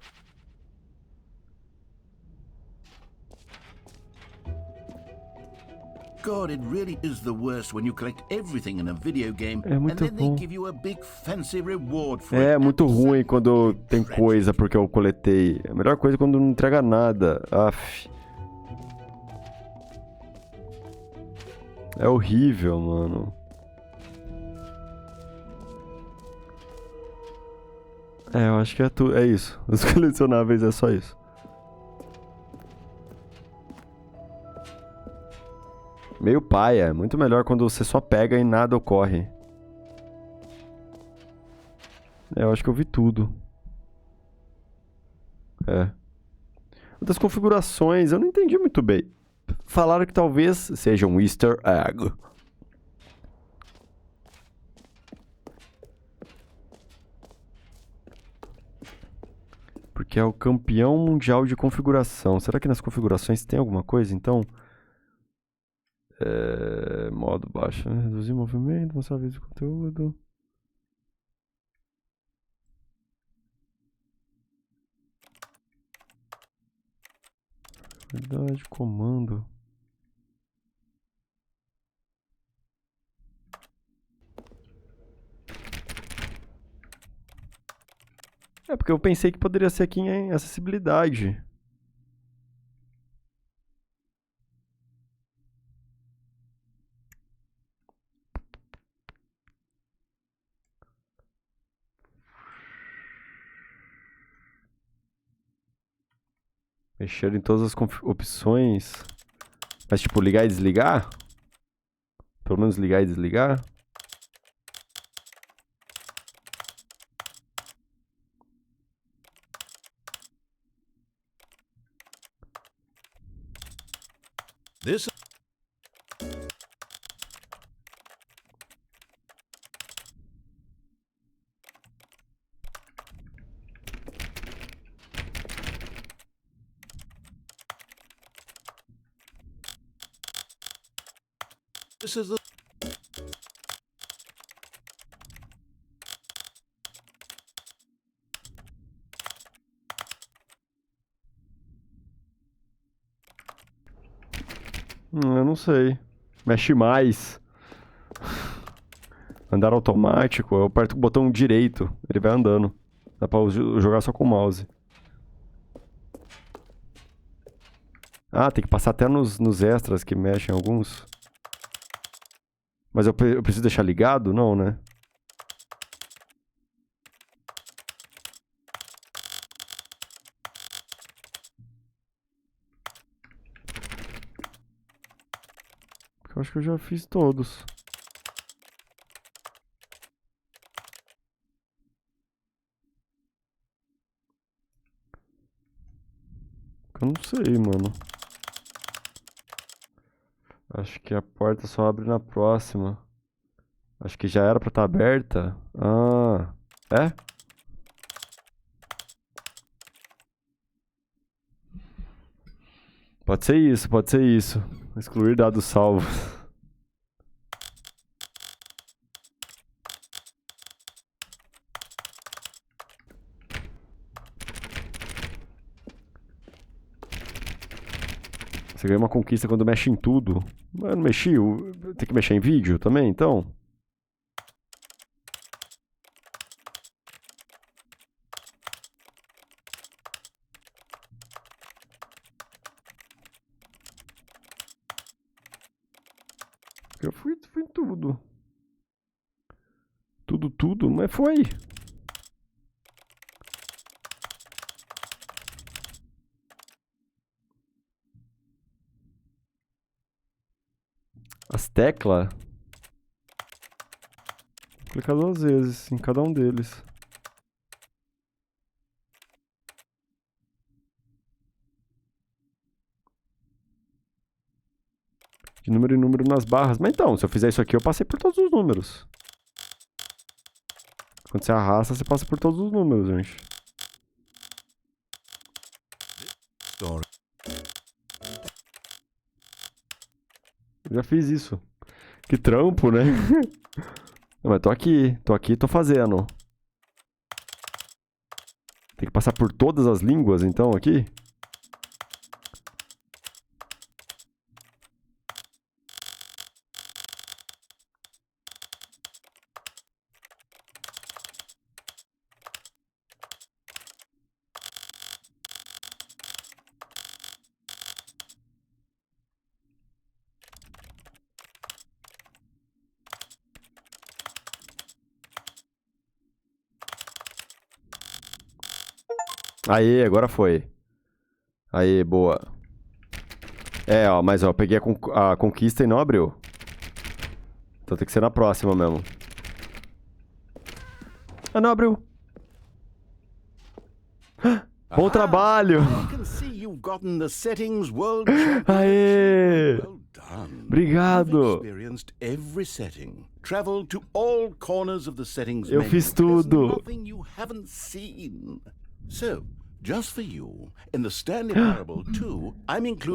God, it really is the worst when you collect everything in a video game
É
and
muito
then they
bom.
give you a big fancy reward for
É
it.
muito ruim quando
Absolutely
tem
tragic.
coisa porque eu coletei. A melhor coisa é quando não entrega nada. Aff. É horrível, mano. É, eu acho que é isso. Os colecionáveis é só isso. Meio paia. É muito melhor quando você só pega e nada ocorre. É, eu acho que eu vi tudo. É. Das configurações, eu não entendi muito bem. Falaram que talvez seja um easter egg. Porque é o campeão mundial de configuração. Será que nas configurações tem alguma coisa, então? Modo baixo, né? Reduzir movimento, mostrar vídeo de conteúdo. Verdade, comando. É porque eu pensei que poderia ser aqui em acessibilidade. Mexer em todas as opções. Mas tipo, ligar e desligar? Pelo menos ligar e desligar?
This is the
Eu não sei. Mexe mais. Andar automático, eu aperto o botão direito, ele vai andando. Dá pra jogar só com o mouse. Ah, tem que passar até nos extras que mexem alguns. Mas eu preciso deixar ligado? Não, né? Porque eu acho que eu já fiz todos. Eu não sei, mano. Acho que a porta só abre na próxima. Acho que já era pra estar aberta. Ah, é? Pode ser isso, pode ser isso. Excluir dados salvos. Você ganha uma conquista quando mexe em tudo. Mas eu não mexi, tem que mexer em vídeo também, então? Eu fui em tudo. Tudo, mas foi. As teclas. Vou clicar 2 vezes em cada um deles. De número em número nas barras. Mas então, se eu fizer isso aqui, eu passei por todos os números. Quando você arrasta, você passa por todos os números, gente.
story.
Eu já fiz isso. Que trampo, né? Não, mas tô aqui, tô fazendo. Tem que passar por todas as línguas, então, aqui? Aê, agora foi. Aê, boa. É, ó, mas ó, eu peguei a conquista e não abriu. Então tem que ser na próxima mesmo. Ah, não abriu. Bom trabalho! Aê! Obrigado! Eu fiz tudo!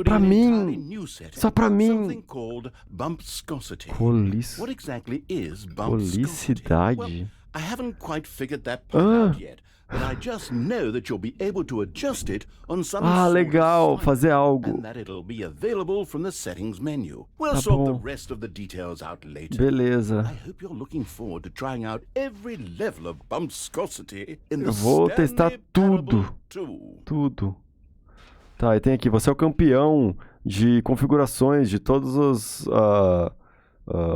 Pra mim! Só pra mim! Colicidade? Ah, legal, fazer algo. Tá bom. Beleza. Eu vou testar tudo. Tudo. Tá, e tem aqui, você é o campeão de configurações de todas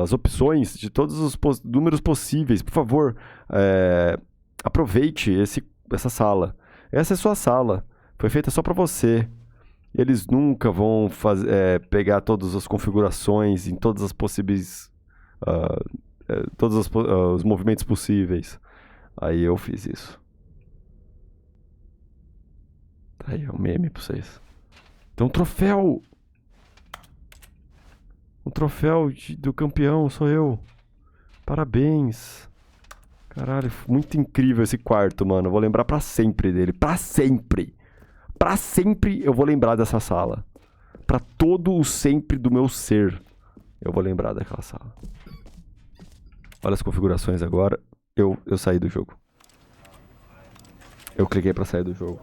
as opções, de todos os números possíveis. Por favor, aproveite essa sala. Essa é sua sala. Foi feita só para você. Eles nunca vão pegar todas as configurações em todas as possíveis... todos os movimentos possíveis. Aí eu fiz isso. Tá aí, um meme pra vocês. Tem um troféu! Um troféu do campeão, sou eu. Parabéns. Caralho, muito incrível esse quarto, mano. Eu vou lembrar pra sempre dele. Pra sempre. Pra sempre eu vou lembrar dessa sala. Pra todo o sempre do meu ser. Eu vou lembrar daquela sala. Olha as configurações agora. Eu saí do jogo. Eu cliquei pra sair do jogo.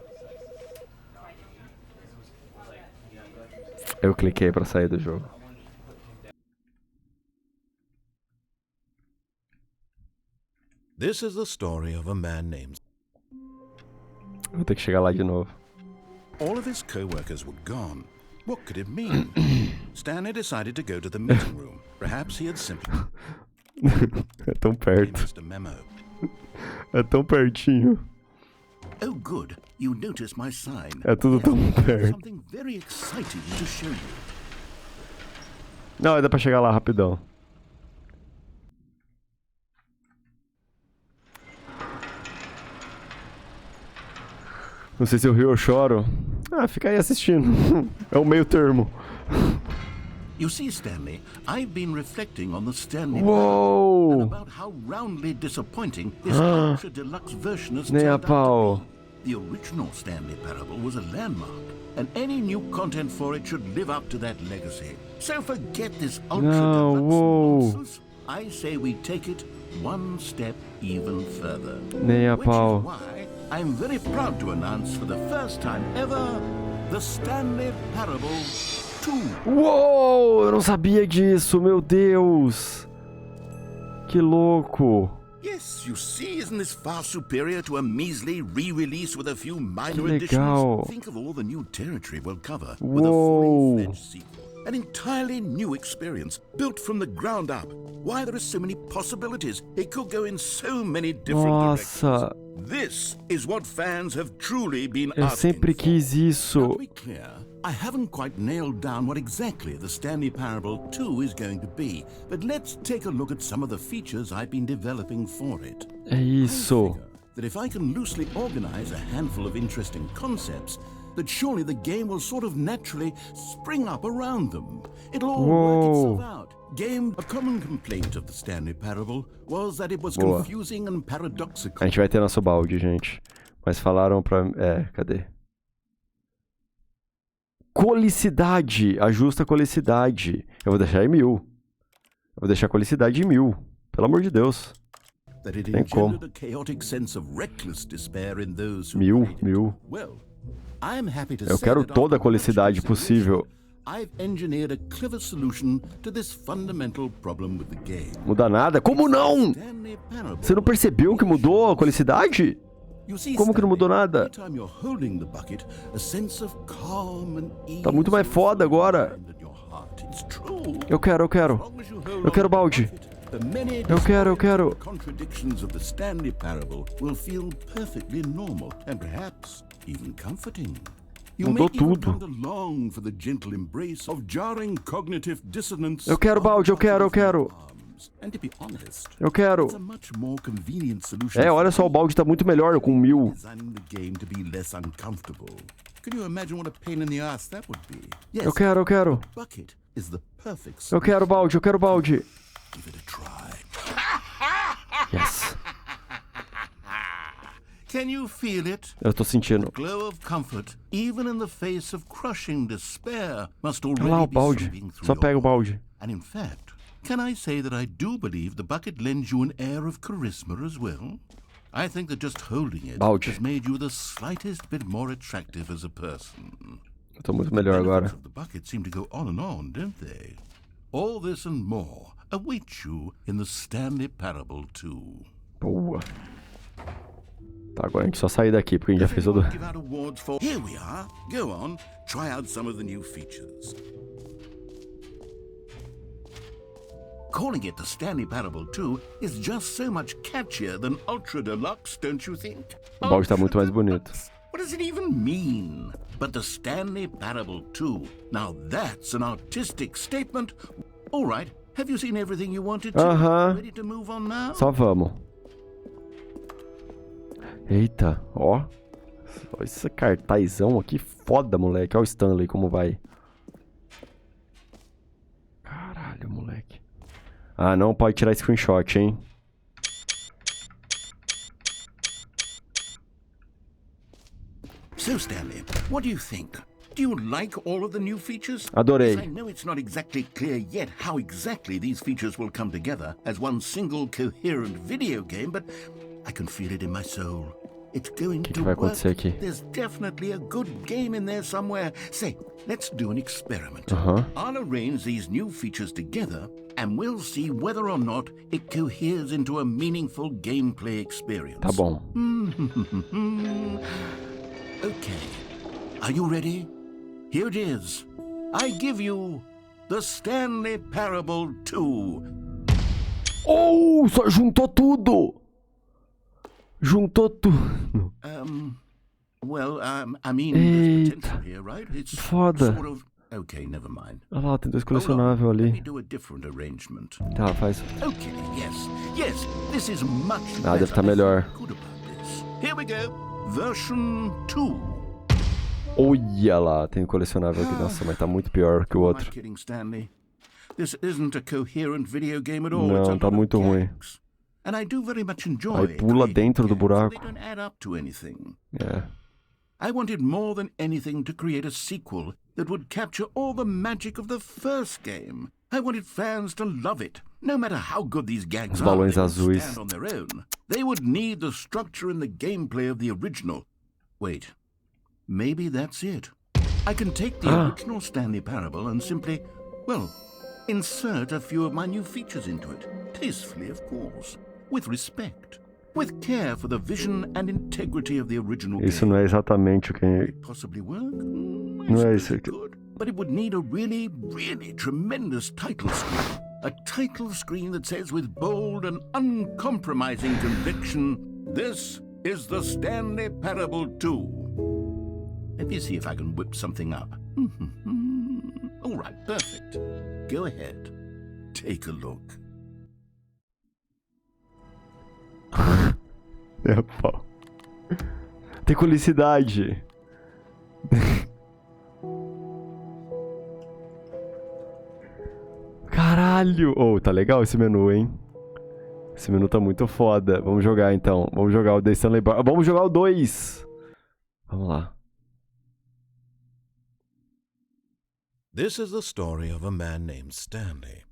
Eu cliquei pra sair do jogo.
This is the story of a man named...
Vou ter que chegar lá de novo.
All of his co-workers were gone. What could it mean? Stanley decided to go to the meeting room. Perhaps he had simply...
É tão perto.
missed a memo.
É tão pertinho.
Oh, good. You noticed my sign.
É tudo tão perto.
Something very exciting to show you.
Não, dá pra chegar lá rapidão. Não sei se eu rio ou choro. Ah, fica aí assistindo. É o meio termo.
You see, Stanley, I've been reflecting on the Stanley
Whoa!
and about how roundly disappointing this ultra deluxe version has
Nem a
turned out
pau.
to be. The original Stanley Parable was a landmark, and any new content for it should live up to that legacy. So forget this ultra
No,
deluxe
whoa.
nonsense. I say we take it one step even further.
Nem a
Which is
pau.
why I'm very proud to announce for the first time ever the Stanley Parable 2.
Uou! Eu não sabia disso, meu Deus! Que louco!
Yes, you see, isn't this far superior to a measly re-release with a few minor
Que legal.
additions? Think of all the new territory we'll cover
Whoa.
with a fully fledged sequel. An entirely new experience, built from the ground up. Why, there are so many possibilities. It could go in so many different
Nossa,
directions. This is what fans have truly been
eu
asking
sempre
for.
quis
Now,
isso.
to be clear, I haven't quite nailed down what exactly the Stanley Parable 2 is going to be, but let's take a look at some of the features I've been developing for it.
É isso.
I figure that if I can loosely organize a handful of interesting concepts, that surely the game will sort of naturally spring up around them. It'll all work itself out. A common complaint of the Stanley Parable was that it was confusing and paradoxical.
A gente vai ter nosso balde, gente. Mas falaram pra... cadê? Colicidade. Ajusta a colicidade. Eu vou deixar em 1000. Eu vou deixar a colicidade em 1000. Pelo amor de Deus.
That it
Tem como.
engendered a chaotic sense of reckless despair in those who
1000,
played it.
1000.
Well, I'm happy to
Eu
say
quero
that
toda a
after
colicidade
much
possível.
I've engineered a clever solution to this fundamental problem with the game.
Muda nada? Como não?
Stanley Parable.
Você não percebeu que mudou a colicidade?
You see,
Como que não mudou
Stanley,
nada?
anytime you're holding the bucket, a sense of calm and ease
Tá muito mais foda agora.
in your heart. It's true.
Eu quero.
As long as you hold
Eu quero
on to the
balde.
bucket, the many
Eu quero.
contradictions of the Stanley Parable will feel perfectly normal and perhaps even comforting. You
Mudou
may even
tudo.
come to long for the gentle embrace of jarring cognitive dissonance.
Eu quero balde, eu quero.
And to be honest,
Eu quero.
it's a much more convenient solution.
É, olha só, o balde tá muito melhor com 1000.
Designing the game to be less uncomfortable. Can you imagine what a pain in the ass that would be? Yes,
Eu quero.
bucket is the perfect
Eu quero balde.
Give it a try.
Yes.
Can you feel it?
Eu tô sentindo.
Glow of comfort, even in the face of crushing despair, must
Olha lá
already
o
be
balde.
sweeping through
Só
your
pega o
body.
balde.
And in fact, can I say that I do believe the bucket lends you an air of charisma as well? I think that just holding it
Balde.
has made you the slightest bit more attractive as a person.
Eu tô muito melhor agora.
The benefits of the bucket seem to go on, don't they? All this and more await you in the Stanley Parable 2.
Boa. Tá, agora a gente só sair daqui, porque a gente já fez tudo.
Give out awards for... Here we are. Go on, try out some of the new features. Calling it the Stanley Parable 2 is just so much catchier than Ultra Deluxe, don't you think?
O balde tá muito mais bonito.
What does it even mean? But the Stanley Parable 2. Now that's an artistic statement. All right, have you seen everything you wanted to? Ready to move on now?
Só vamos. Eita, ó. Olha esse cartazão aqui foda, moleque. Olha o Stanley como vai. Caralho, moleque. Ah, não pode tirar screenshot, hein?
So, Stanley, what do you think? Do you like all of the new features?
Adorei.
Yes, I know it's not exactly clear yet how exactly these features will come together as one single coherent video game, but I can feel it in my soul. It's going to
vai
work.
acontecer aqui?
There's definitely a good game in there somewhere. Say, let's do an experiment. I'll arrange these new features together, and we'll see whether or not it coheres into a meaningful gameplay experience.
Tá bom.
Okay. Are you ready? Here it is. I give you the Stanley Parable 2.
Oh, só juntou tudo. Juntou tudo.
I mean, there's potential here, right? It's
foda.
sort of... Okay, never mind.
Olha lá, tem 2 colecionáveis
Let me
ali.
do a different arrangement.
Tá, faz.
Okay, yes, this is much
Ah, deve
better.
tá melhor.
Good about this. Here we go. Version 2.
Olha lá, tem um colecionável aqui. Nossa, mas tá muito pior que o
Am I
outro.
kidding, Stanley? This isn't a coherent video game at all. It's a
Não,
lot
tá
of
muito ruim.
gags. And I do very much enjoy
Aí pula
creating
dentro do
gags,
buraco.
so they don't add up to anything.
É.
I wanted more than anything to create a sequel that would capture all the magic of the first game. I wanted fans to love it, no matter how good these gags
Os
are.
balões
They would
azuis.
stand on their own. They would need the structure and the gameplay of the original. Wait, maybe that's it. I can take the original Stanley Parable and simply, well, insert a few of my new features into it. Tastefully, of course. With respect. With care for the vision and integrity of the original
Isso
game.
não é exatamente o que...
Possibly work?
Não é isso
It could, but it would need a really, really tremendous title screen. A title screen that says with bold and uncompromising conviction, "This is the Stanley Parable 2." Let me see if I can whip something up. All right, perfect. Go ahead. Take a look.
É, pau. Tem publicidade. Caralho! Oh, tá legal esse menu, hein? Esse menu tá muito foda. Vamos jogar, então. Vamos jogar o The Stanley Bar. Vamos jogar o 2! Vamos lá.
This is the story of a man named Stanley.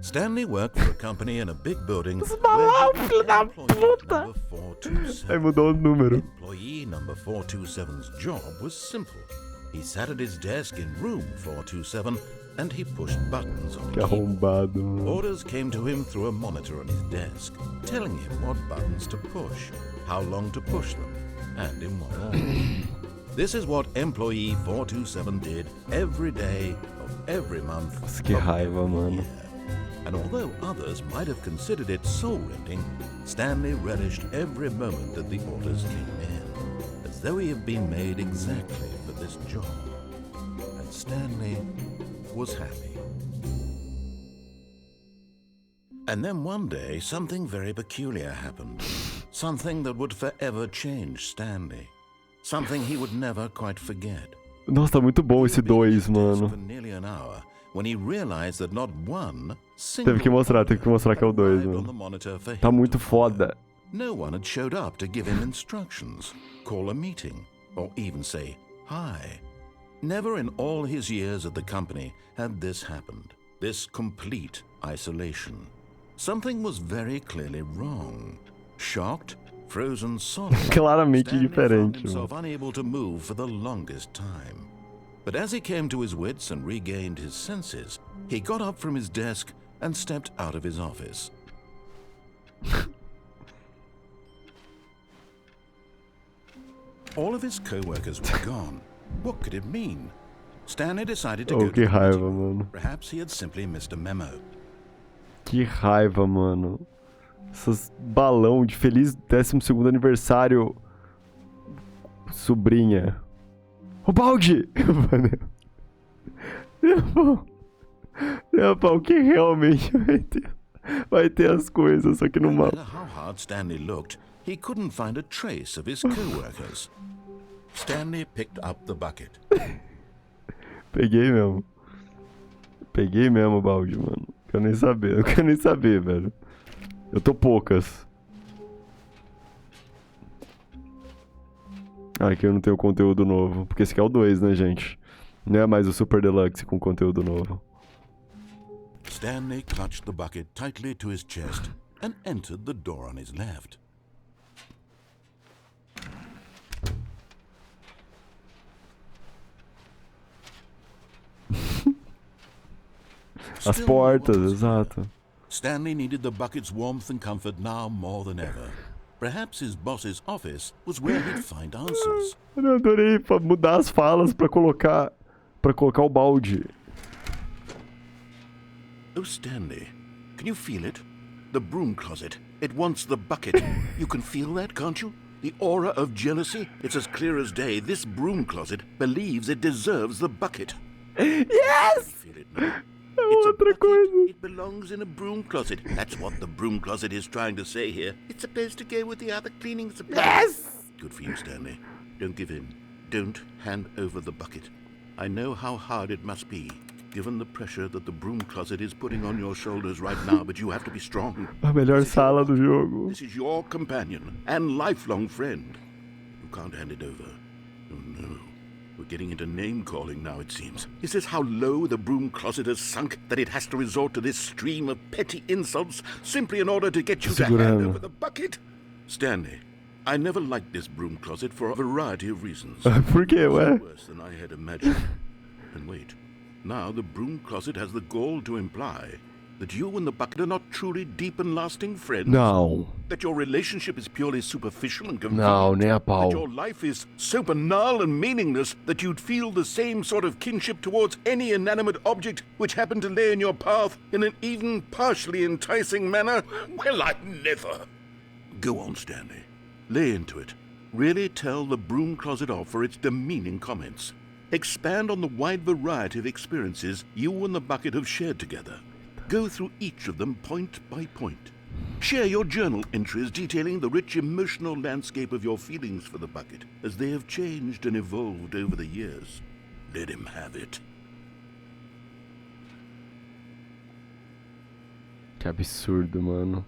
Stanley worked for a company in a big building
Filho da puta! Aí mudou o número.
Employee number 427's job was simple. He sat at his desk in room 427 and he pushed buttons on
Que
a keyboard.
arrombado, mano.
Orders came to him through a monitor on his desk, telling him what buttons to push, how long to push them, and in what order. This is what employee 427 did every day of every month.
Nossa, que raiva, mano.
And although others might have considered it soul-rending, Stanley relished every moment that the orders came in, as though he had been made exactly for this job. And Stanley was happy. And then one day, something very peculiar happened. Something that would forever change Stanley. Something he would never quite forget.
Nossa, tá muito bom esse 2, mano.
For nearly an hour, when he realized that not one
Teve que mostrar que é o 2, mano. Tá muito foda.
No one had showed up to give him instructions, call a meeting, or even say hi. Never in all his years at the company had this happened. This complete isolation. Something was very clearly wrong. Shocked, frozen solid,
Claramente
Stanley found
diferente,
himself
mano.
unable to move for the longest time. But as he came to his wits and regained his senses, he got up from his desk and stepped out of his office. All of his co-workers were gone. What could it mean? Stanley decided to go to
Que
the
raiva,
meeting.
mano.
Perhaps he had simply missed a memo.
Que raiva, mano. Essas balão de feliz 12º aniversário. Sobrinha. O balde! Meu pau, que realmente vai ter as coisas, só que no
No
mapa.
matter how hard Stanley looked, he couldn't find a trace of his co-workers. Stanley picked up the bucket.
Peguei mesmo. Peguei mesmo o balde, mano. Não quero nem saber, velho. Eu tô poucas. Ah, aqui eu não tenho conteúdo novo. Porque esse aqui é o 2, né, gente? Não é mais o Super Deluxe com conteúdo novo.
Stanley clutched the bucket tightly to his chest and entered the door on his left.
As
Still
portas,
no one was
exato.
there. Stanley needed the bucket's warmth and comfort now more than ever. Perhaps his boss's office was where he'd find answers.
Eu adorei mudar as falas pra colocar o balde.
Oh, Stanley, can you feel it? The broom closet. It wants the bucket. You can feel that, can't you? The aura of jealousy. It's as clear as day. This broom closet believes it deserves the bucket.
Yes!
Feel it now?
É
It's a
outra
bucket.
coisa.
It belongs in a broom closet. That's what the broom closet is trying to say here. It's supposed to go with the other cleaning supplies.
Yes!
Good for you, Stanley. Don't give in. Don't hand over the bucket. I know how hard it must be, given the pressure that the broom closet is putting on your shoulders right now, but you have to be strong.
A melhor sala do jogo.
This is your companion and lifelong friend. You can't hand it over. Oh no. We're getting into name-calling now, it seems. Is this how low the broom closet has sunk, that it has to resort to this stream of petty insults simply in order to get you to hand over the bucket? Stanley, I never liked this broom closet for a variety of reasons.
Por quê, ué?
Worse than I had imagined. And wait, now the broom closet has the gall to imply that you and the bucket are not truly deep and lasting friends.
Não.
That your relationship is purely superficial and convenient.
Não, nem a
That
pau.
your life is so banal and meaningless that you'd feel the same sort of kinship towards any inanimate object which happened to lay in your path in an even partially enticing manner. Well, I never. Go on, Stanley. Lay into it. Really tell the broom closet off for its demeaning comments. Expand on the wide variety of experiences you and the bucket have shared together. Go through each of them point by point. Share your journal entries detailing the rich emotional landscape of your feelings for the bucket as they have changed and evolved over the years. Let him have it.
Que absurdo, mano.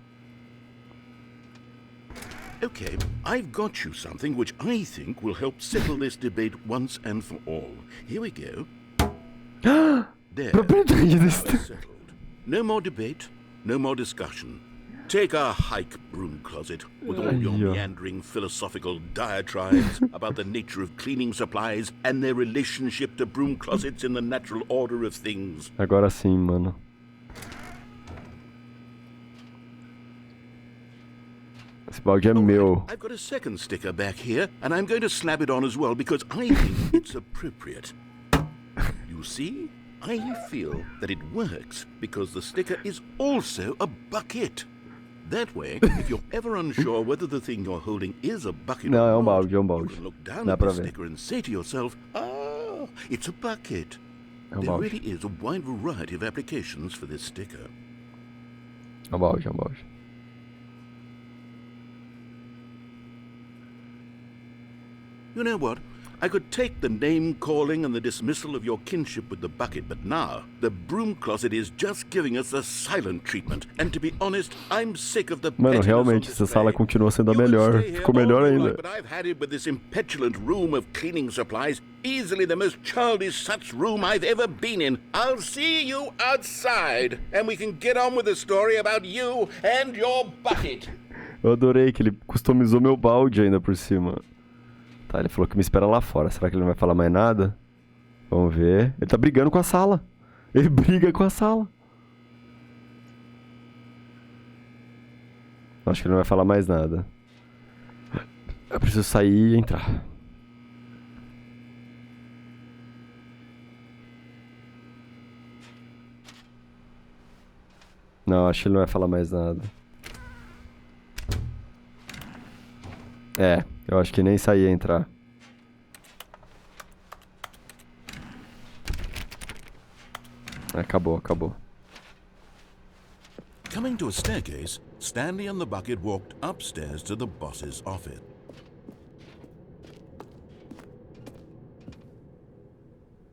Okay, I've got you something which I think will help settle this debate once and for all. Here we go. There.
Propriedade
Now
desse...
it's settled. No more debate, no more discussion. Take a hike, broom closet, with all your
Yeah.
meandering philosophical diatribes about the nature of cleaning supplies and their relationship to broom closets in the natural order of things.
Agora sim, mano. Esse balde é
All right,
meu.
I've got a second sticker back here, and I'm going to slap it on as well because I think it's appropriate. You see? I feel that it works because the sticker is also a bucket. That way, if you're ever unsure whether the thing you're holding is a bucket
Não,
or
é um
not,
balde, é um
you
balde.
can look down
Dá
at
pra
the
ver.
sticker and say to yourself, ah, it's a bucket.
É um
There
balde.
really is a wide variety of applications for this sticker.
É um balde, é um balde.
You know what? I could take the name-calling and the dismissal of your kinship with the bucket, but now the broom closet is just giving us the silent treatment. And to be honest, I'm sick of the
Mano,
pettiness
realmente,
on
essa
display.
sala continua sendo a
You can
melhor.
stay here
Ficou melhor
all you
ainda.
like, but I've had it with this impetulant room of cleaning supplies. Easily the most childish such room I've ever been in. I'll see you outside, and we can get on with the story about you and your bucket.
Eu adorei que ele customizou meu balde ainda por cima. Tá, ele falou que me espera lá fora. Será que ele não vai falar mais nada? Vamos ver. Ele tá brigando com a sala. Ele briga com a sala. Acho que ele não vai falar mais nada. Eu preciso sair e entrar. Não, acho que ele não vai falar mais nada. É, eu acho que nem sair e entrar. Acabou, acabou.
Coming to a staircase, Stanley and the bucket walked upstairs to the boss's office.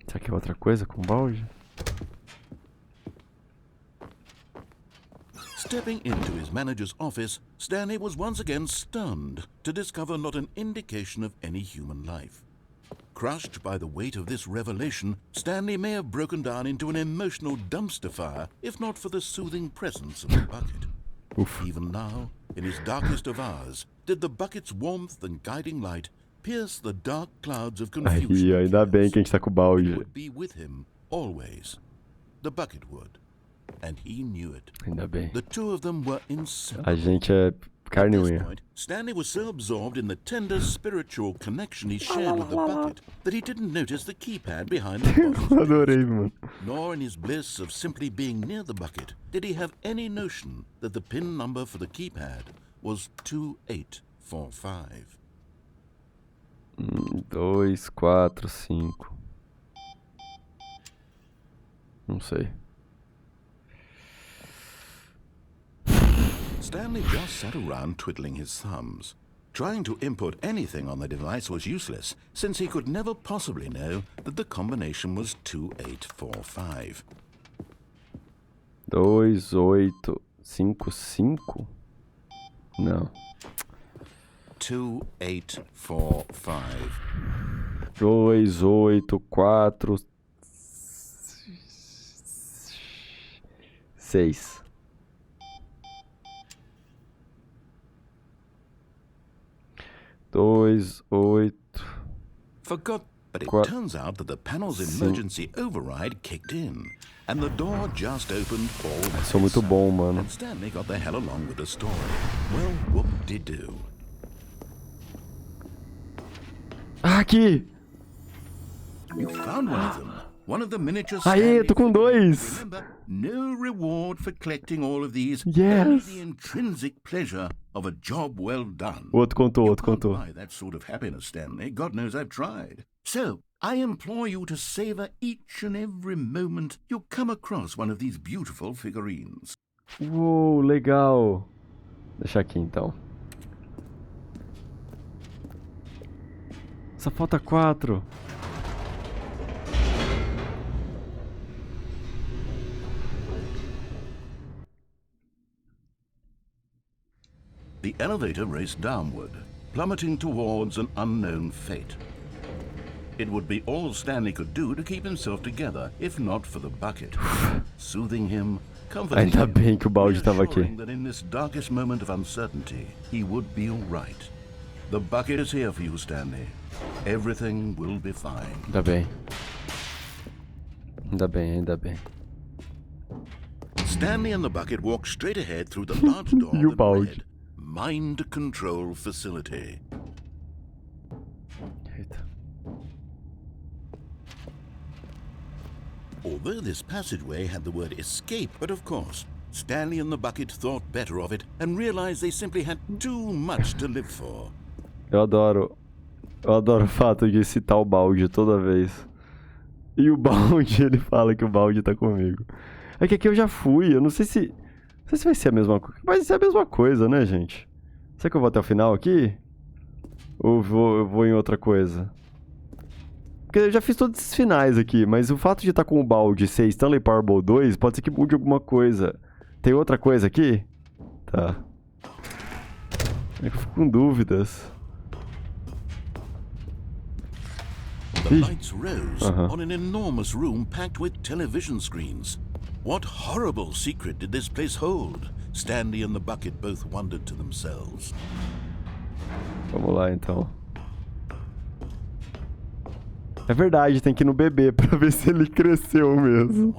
Será que é outra coisa com balde?
Stepping into his manager's office, Stanley was once again stunned to discover not an indication of any human life. Crushed by the weight of this revelation, Stanley may have broken down into an emotional dumpster fire if not for the soothing presence of the bucket.
Ufa.
Even now, in his darkest of hours, did the bucket's warmth and guiding light pierce the dark clouds of confusion.
Aí, ainda bem que a gente tá com o
It
balde.
would be with him always. The bucket would. And he knew it.
Ainda bem.
The two of them were
A
inseparable.
gente é carne e
At this
unha.
point, Stanley was so absorbed in the tender spiritual connection he shared with the bucket that he didn't notice the keypad behind the boss's desk.
Adorei, mano.
Nor in his bliss of simply being near the bucket did he have any notion that the pin number for the keypad was 2845.
2, 4, 5. Não sei.
Stanley just sat around twiddling his thumbs. Trying to input anything on the device was useless, since he could never possibly know that the combination was 2845.
2, 8, 5, 5? Não.
2845.
2, 8, 4, 6. Dois, 8.
Forgot, but it
Qua-
turns out that the panel's
Sim.
emergency override kicked in, and the door just opened all by
Sou muito
itself.
bom, mano.
And Stanley got the hell along with the story. Well, whoop-de-doo.
Ah, aqui!
You found one of them. One of the miniature
Aê, eu tô com
Stanley
dois!
Remember, no reward for collecting all of these.
Yes.
Only the intrinsic pleasure of a job well done.
O outro contou, o
You
outro
can't
contou.
buy that sort of happiness, Stanley. God knows I've tried. So, I implore you to savor each and every moment you come across one of these beautiful figurines.
Uou, legal. Deixa aqui então. Só falta 4.
The elevator raced downward, plummeting towards an unknown fate. It would be all Stanley could do to keep himself together, if not for the bucket. Soothing him, comforting
Ainda
him,
bem que o balde tava aqui.
reassuring that in this darkest moment of uncertainty, he would be all right. The bucket is here for you, Stanley. Everything will be fine.
Ainda bem. Ainda bem, ainda bem.
Stanley and the bucket walked straight ahead through the large door
E o
that
balde?
read, Mind Control Facility.
Eita.
Although this passageway had the word escape, but of course, Stanley and the bucket thought better of it and realized they simply had too much to live for.
Eu adoro o fato de citar o balde toda vez. E o balde, ele fala que o balde tá comigo. É que aqui eu já fui, eu não sei se... Não sei se vai ser a mesma coisa. Vai ser a mesma coisa, né, gente? Será que eu vou até o final aqui? Ou eu vou em outra coisa? Porque eu já fiz todos esses finais aqui, mas o fato de estar com o balde ser Stanley Powerball 2 pode ser que mude alguma coisa. Tem outra coisa aqui? Tá. É que eu fico com dúvidas.
The lights rose on an enormous room packed with television screens. What horrible secret did this place hold? Stanley and the bucket both wondered to themselves.
Vamos lá, então. É verdade, tem que ir no bebê pra ver se ele cresceu mesmo.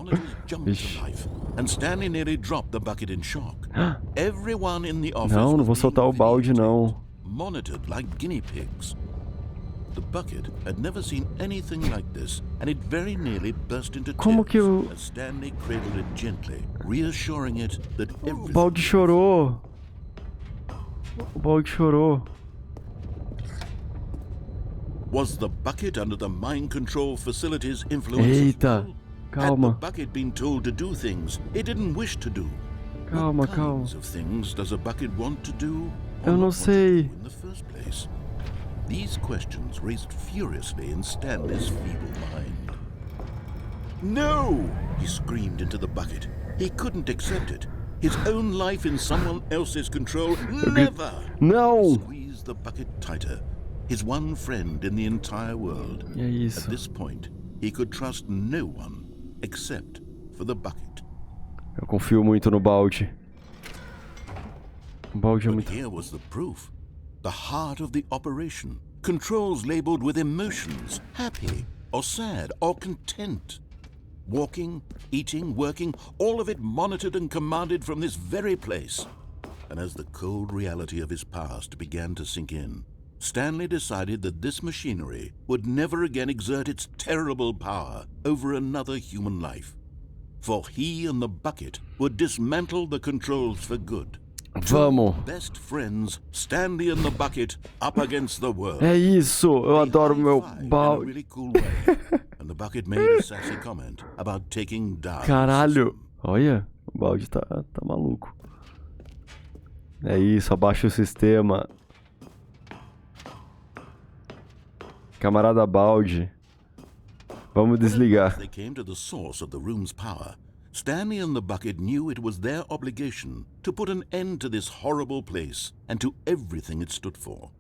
And Stanley nearly dropped the bucket in shock. Everyone in the office
não vou soltar o balde, não.
Monitored like guinea pigs. The bucket had never seen anything like this, and it very nearly burst into tears as Stanley cradled it gently, reassuring it that everything...
O balde chorou. O balde chorou.
Was the bucket under the mind control facility's influence?
Eita, calma.
Had the bucket been told to do things it didn't wish to do?
Calma,
What
calma.
kinds of things does a bucket want to do?
Eu não sei.
In the first place? These questions raced furiously in Stanley's feeble mind. No! He screamed into the bucket. He couldn't accept it. His own life in someone else's control. Never!
Não!
Squeeze the bucket tighter. His one friend in the entire world.
E é isso.
At this point, he could trust no one except for the bucket.
Eu confio muito no balde. O balde é
But
muito...
here was the proof. The heart of the operation. Controls labeled with emotions, happy or sad or content. Walking, eating, working, all of it monitored and commanded from this very place. And as the cold reality of his past began to sink in, Stanley decided that this machinery would never again exert its terrible power over another human life. For he and the bucket would dismantle the controls for good.
Vamos.
Best friends, Stanley and the bucket, up against the world.
É isso, eu adoro meu balde.
Really cool way. And the bucket made a sassy comment about taking down.
Caralho, olha, o balde tá maluco. É isso, abaixa o sistema. Camarada balde. Vamos desligar.
They came to the source of the room's power. Stanley and the bucket knew it was their obligation to put an end to this horrible place and to everything it stood for.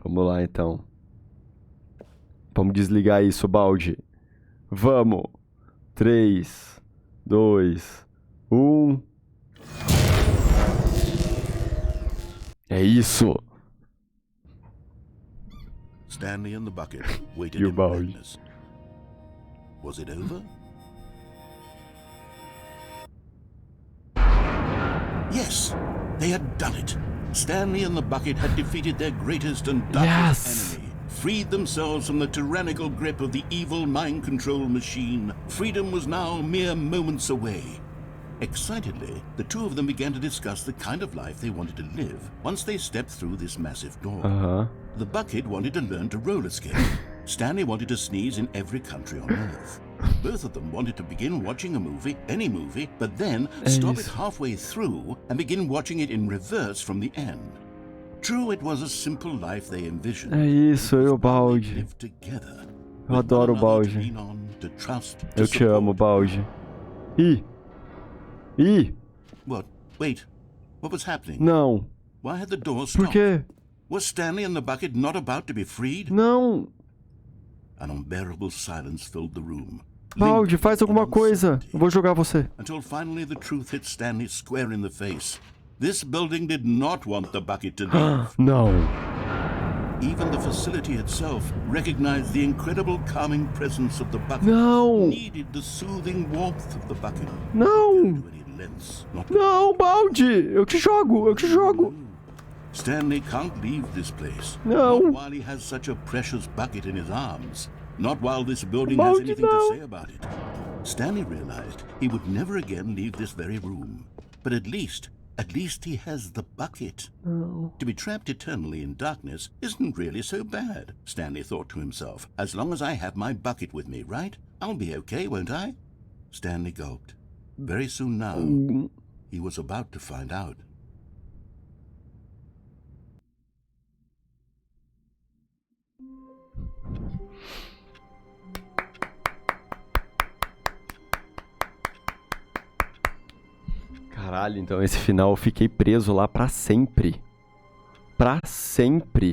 Vamos lá, então. Vamos desligar isso, balde. Vamos. 3, 2, 1. É isso.
Stanley and the bucket waited
You
in
balde.
redness. Was it over? Yes, they had done it. Stanley and the bucket had defeated their greatest and darkest enemy, freed themselves from the tyrannical grip of the evil mind control machine. Freedom was now mere moments away. Excitedly, the two of them began to discuss the kind of life they wanted to live once they stepped through this massive door. The bucket wanted to learn to roller skate. Stanley wanted to sneeze in every country on Earth. Both of them wanted to begin watching a movie, any movie, but then stop it halfway through and begin watching it in reverse from the end. True, it was a simple life they envisioned.
É isso, eu balde.
Live together,
Eu adoro o balde.
lean on, to trust, to
Eu te amo,
support.
balde. Ih! Ih!
What? Wait. What was happening?
Não.
Why had the door
Por
stopped?
quê?
Was Stanley and the bucket not about to be freed?
Não.
An unbearable silence filled the room.
Balde,
Linked
faz alguma
in
coisa.
uncertainty,
Eu vou jogar você.
until finally the truth hit Stanley square in the face. This building did not want the bucket to leave.
Não.
Even the facility itself recognized the incredible calming presence of the bucket.
Não.
Needed the soothing warmth of the bucket.
Não.
To any lengths not
Não, balde. Eu te jogo. Eu te jogo.
Stanley can't leave this place.
No.
Not while he has such a precious bucket in his arms. Not while this building has
Balde,
anything
não.
to say about it. Stanley realized he would never again leave this very room. But at least he has the bucket.
Não.
To be trapped eternally in darkness isn't really so bad, Stanley thought to himself. As long as I have my bucket with me, right? I'll be okay, won't I? Stanley gulped. Very soon now, he was about to find out.
Caralho, então esse final eu fiquei preso lá pra sempre. Pra sempre.